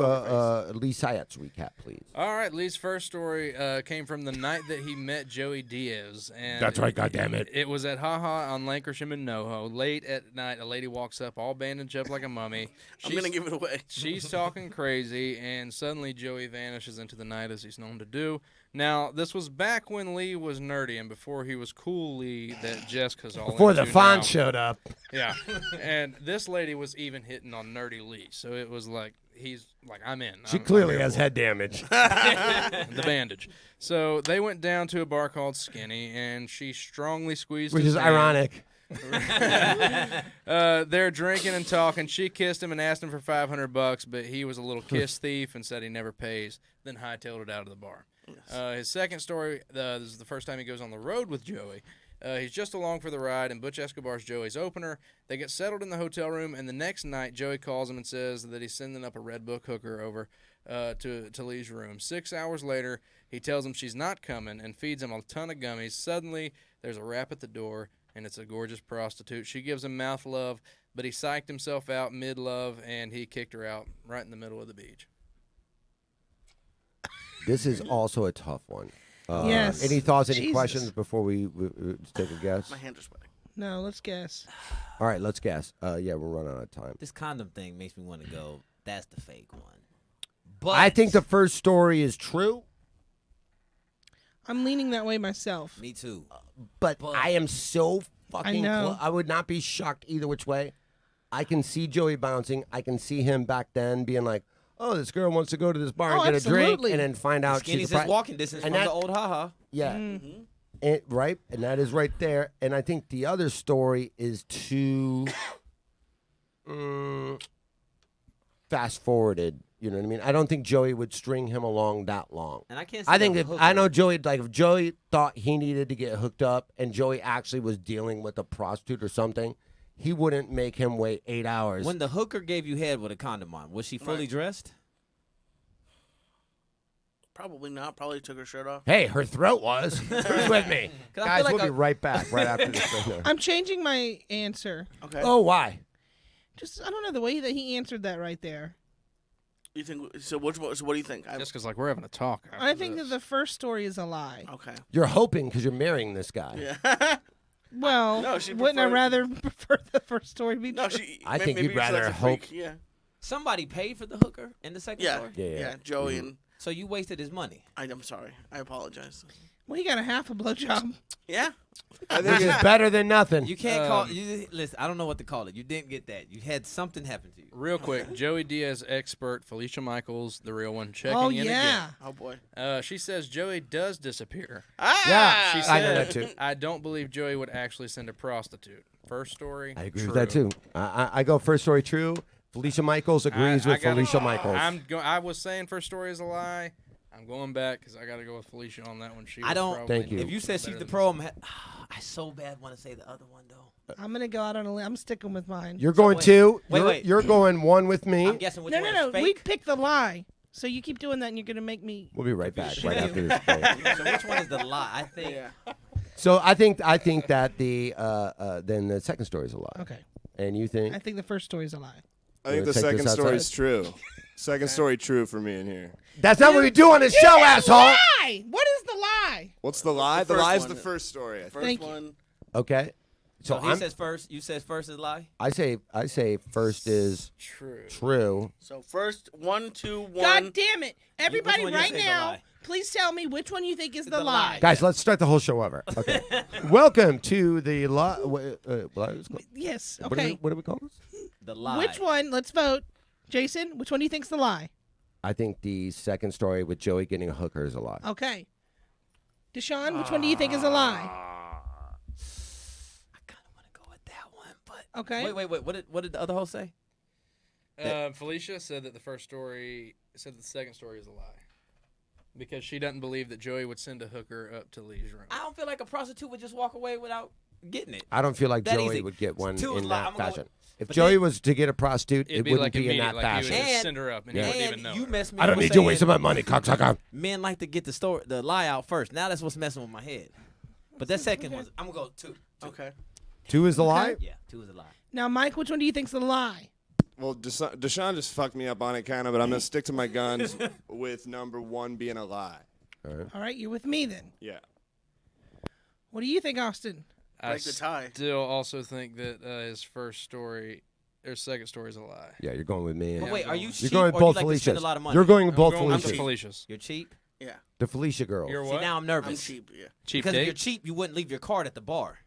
Lee Syatt's recap, please. All right, Lee's first story came from the night that he met Joey Diaz. And That's right, goddammit. It was at Haha on Lancashire and NoHo. Late at night, a lady walks up, all bandaged up like a mummy. I'm gonna give it away. She's talking crazy, and suddenly Joey vanishes into the night as he's known to do. Now, this was back when Lee was nerdy and before he was cool Lee that Jessica's all Before the into font now. showed up. Yeah, and this lady was even hitting on nerdy Lee, so it was like he's like, I'm in. She I'm clearly here has for it. head damage. The bandage. So they went down to a bar called Skinny, and she strongly squeezed Which his is hand. ironic. They're drinking and talking. She kissed him and asked him for $500, but he was a little kiss thief and said he never pays. Then hightailed it out of the bar. His second story, this is the first time he goes on the road with Joey. He's just along for the ride, and Butch Escobar's Joey's opener. They get settled in the hotel room, and the next night, Joey calls him and says that he's sending up a Red Book hooker over to Lee's room. 6 hours later, he tells him she's not coming and feeds him a ton of gummies. Suddenly, there's a rap at the door, and it's a gorgeous prostitute. She gives him mouth love, but he psyched himself out mid-love, and he kicked her out right in the middle of the beach. This is also a tough one. Yes. Any thoughts, any Jesus. questions before we take a guess? My hands are sweating. No, let's guess. All right, let's guess. Yeah, we're running out of time. This condom thing makes me want to go, that's the fake one. But I think the first story is true, I'm leaning that way myself. Me too. but I am so fucking know. I would not be shocked either which way. I can see Joey bouncing. I can see him back then being like, oh, this girl wants to go to this bar Oh, and get absolutely. a drink, and then find out Skinny's she's just walking distance and from that- the old haha. Yeah. Mm-hmm. Right, and that is right there. And I think the other story is too fast forwarded. You know what I mean? I don't think Joey would string him along that long. And I can't. See I think the if hooker. I know Joey, like if Joey thought he needed to get hooked up, and Joey actually was dealing with a prostitute or something, he wouldn't make him wait 8 hours. When the hooker gave you head with a condom on, was she fully dressed? Probably not. Probably took her shirt off. Hey, her throat was. Who's with me? 'Cause I Guys, feel like we'll be right back right after this. Right here. I'm changing my answer. Okay. Oh, why? Just I don't know the way that he answered that right there. You think so? Which one? So what do you think? Just because, like, we're having a talk. I think that the first story is a lie. Okay. You're hoping because you're marrying this guy. Yeah. Well, No, she wouldn't I preferred- rather prefer the first story be No, true? she. I think maybe you'd she likes rather a hope- freak. Yeah. Somebody paid for the hooker in the second Yeah. story. Yeah. Joey and So you wasted his money. I'm sorry. I apologize. Well, he got a half a blowjob. Yeah. I Which think is better than nothing. You can't call. Listen, I don't know what to call it. You didn't get that. You had something happen to you. Real quick, Joey Diaz expert Felicia Michaels, the real one, checking Oh in yeah. Oh boy. again. She says Joey does disappear. Yeah, She I know said, that too. I don't believe Joey would actually send a prostitute. First story. I agree true. with that too. I go first story true. Felicia Michaels agrees with Felicia Michaels. I was saying first story is a lie. I'm going back because I got to go with Felicia on that one. I don't. Thank you. If you said she's the pro, I so bad want to say the other one though. I'm gonna go out on a limb. I'm sticking with mine. You're going wait. two. Wait, you're, wait. you're going one with me. I'm guessing which No, one no, is no. We fake. picked the lie. So you keep doing that, and you're gonna make me. We'll be right back right you. after this break. So which one is the lie? I think. Yeah. So I think that the then the second story is a lie. Okay. And you think? I think the first story is a lie. I think Wanna the take second this story outside? is true. Second story true for me in here. That's not what we do on this show, asshole. Lie. What is the lie? What's the lie? The first lie is one. the first story. I think. First Thank you. one. Okay. So So he I'm, says first. You says first is a lie. I say first is True. true. So first 1, 2, 1. God damn it! Everybody, one you right think is a now, lie? please tell me which one you think is the the lie. lie. Guys, let's start the whole show over. Okay. Welcome to the Yes. What Okay. do we call this? The lie. Which one? Let's vote. Jason, which one do you think's the lie? I think the second story with Joey getting a hooker is a lie. Okay. DeSean, which one do you think is a lie? I kind of want to go with that one, but Okay. wait. What did the other host say? Felicia said that the second story is a lie. Because she doesn't believe that Joey would send a hooker up to Lee's room. I don't feel like a prostitute would just walk away without getting it. I don't feel like That Joey easy. would get one Two is in lie. that I'm gonna go fashion. If but Joey then- was to get a prostitute, It'd it be wouldn't like be in immediate, that like he would fashion. just And- send her up and Yeah. he wouldn't And even know you her. messed me I up don't with need you saying wasting my money, cocksucker. Men like to get the lie out first. Now that's what's messing with my head. But that second one, I'm gonna go two. Okay. Two is the lie? Yeah, two is a lie. Now, Mike, which one do you think's the lie? Well, Deshaun just fucked me up on it, kind of, but I'm gonna stick to my guns with number one being a lie. All right, you're with me then. Yeah. What do you think, Austin? I Break the tie. still also think that his first story or second story is a lie. Yeah, you're going with me. But wait, are you You're cheap going or with do you both like to spend Felicias. a lot of money? You're going with I'm both going with Felicias. the Felicias. You're cheap. Yeah. The Felicia girls. You're See, what? now I'm nervous. I'm cheap. Yeah. Cheap Because if you're date? cheap, you wouldn't leave your card at the bar.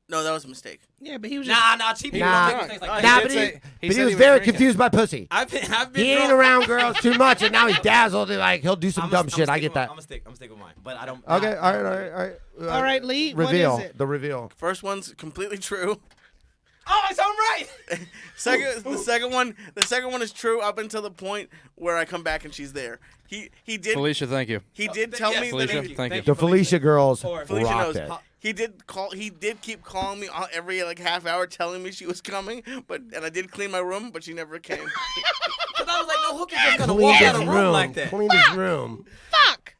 No, that was a mistake. Yeah, but he was just. Nah, cheap people Nah. don't make mistakes like Nah, that. Nah, did but say- he said was he very drinking. confused by pussy. I've been He ain't drunk. around girls too much, and now he's dazzled. And like he'll do some dumb shit. I get that. I'm gonna stick with mine, but I don't. Okay, all right. All right, Lee, what Reveal is it? the reveal. First one's completely true. Oh, it's all right. The second one is true up until the point where I come back and she's there. He did Felicia, thank you. he did tell yes, me Felicia, that thank you. The Felicia girls Or- Felicia rocked knows. it. He did keep calling me every like half hour telling me she was coming, and I did clean my room, but she never came. Because I was like, no hooker's just gonna Cleaned walk his out of a room room. like that. Cleaned his room. Fuck!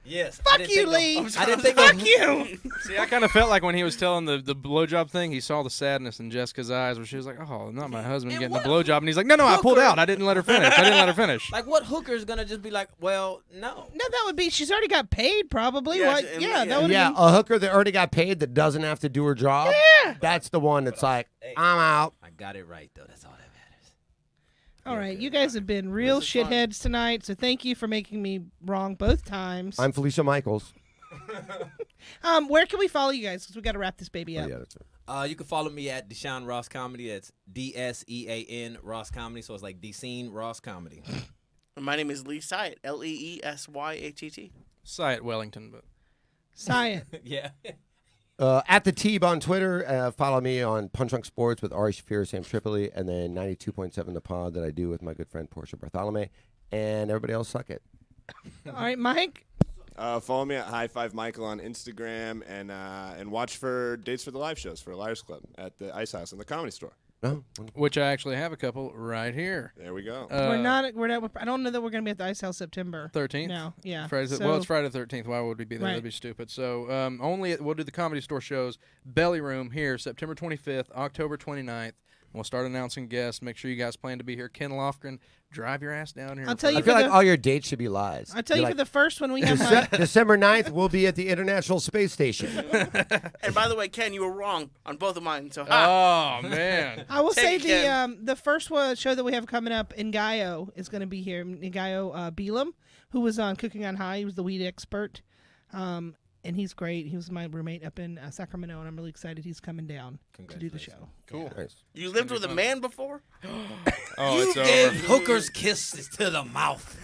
Yes. I Fuck didn't you, think no- Lee! I didn't think Fuck no- you! See, I kind of felt like when he was telling the blowjob thing, he saw the sadness in Jessica's eyes where she was like, oh, not my husband And getting a what blowjob. And he's like, no, I pulled hooker- out. I didn't let her finish. Like, what hooker's gonna just be like, well, no. No, that would be. She's already got paid, probably. Yeah, What? and- Yeah, yeah. that would Yeah, be. a hooker that already got paid that doesn't have to do her job. Yeah. That's the one that's like, I'm out. I got it right though. That's all that matters. All right, you guys have been real This is fun. shitheads tonight, so thank you for making me wrong both times. I'm Felicia Michaels. Where can we follow you guys? Because we got to wrap this baby up. Yeah, that's it. You can follow me at DSean Ross Comedy. That's DSEAN Ross Comedy. So it's like DSean Ross Comedy. My name is Lee Syatt, LeeSyatt. Syatt Wellington, but Syatt. Yeah. At the Teeb on Twitter. Follow me on Punch Drunk Sports with Ari Shafir, Sam Tripoli, and then 92.7 The Pod that I do with my good friend Portia Bartholomew. And everybody else suck it. All right, Mike. Follow me at High Five Michael on Instagram and watch for dates for the live shows for Liars Club at the Ice House and the Comedy Store. No? which I actually have a couple right here. There we go. We're not. I don't know that we're going to be at the Ice House September 13th. No, yeah. Friday, So- well, it's Friday the 13th. Why would we be there? Right. That'd be stupid. So we'll do the Comedy Store shows. Belly Room here, September 25th, October 29th. We'll start announcing guests. Make sure you guys plan to be here. Ken Lofgren, drive your ass down here. I'll tell you I for feel like the- all your dates should be lies. I'll tell you You're for the first one we have. December 9th, we'll be at the International Space Station. And by the way, Ken, you were wrong on both of mine. So Oh man. I will say Take it, the first show that we have coming up, Ngayo is going to be here. Ngayo Beelam, who was on Cooking on High. He was the weed expert, and he's great. He was my roommate up in Sacramento, and I'm really excited he's coming down to do the show. Cool. Nice. you lived with a man before? Oh, You it's gave over. hookers kisses to the mouth.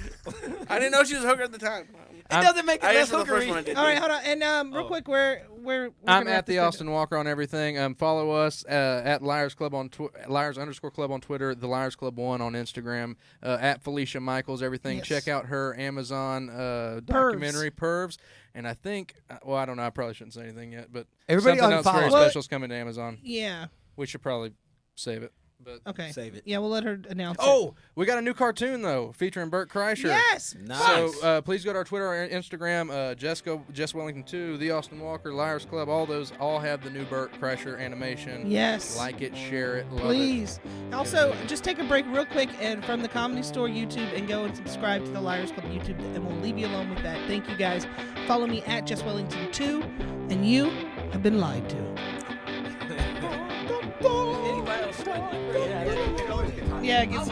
I didn't know she was a hooker at the time. It doesn't make it I less guess for the first one I hookery. did. All right, hold on. And real quick, we're I'm gonna at wrap the this Austin Walker on everything. Follow us at Liars Club on Liars_Club on Twitter, the Liars Club 1 on Instagram, at Felicia Michaels, everything. Yes. Check out her Amazon documentary, Pervs. And I think, I don't know, I probably shouldn't say anything yet, but Everybody something else very unfollow. special is coming to Amazon. Yeah. We should probably save it. But Okay. Save it. Yeah, we'll let her announce. Oh, we got a new cartoon though, featuring Bert Kreischer. Yes. Nice. So please go to our Twitter or Instagram, Jess Wellington 2, The Austin Walker, Liars Club. All those have the new Bert Kreischer animation. Yes. Like it, share it, love Please. Also, just take a break real quick and from the Comedy Store YouTube and go and subscribe to the Liars Club YouTube, and we'll leave you alone with that. Thank you guys. Follow me at Jess Wellington 2, and you have been lied to. Anybody else? Yeah, it gets.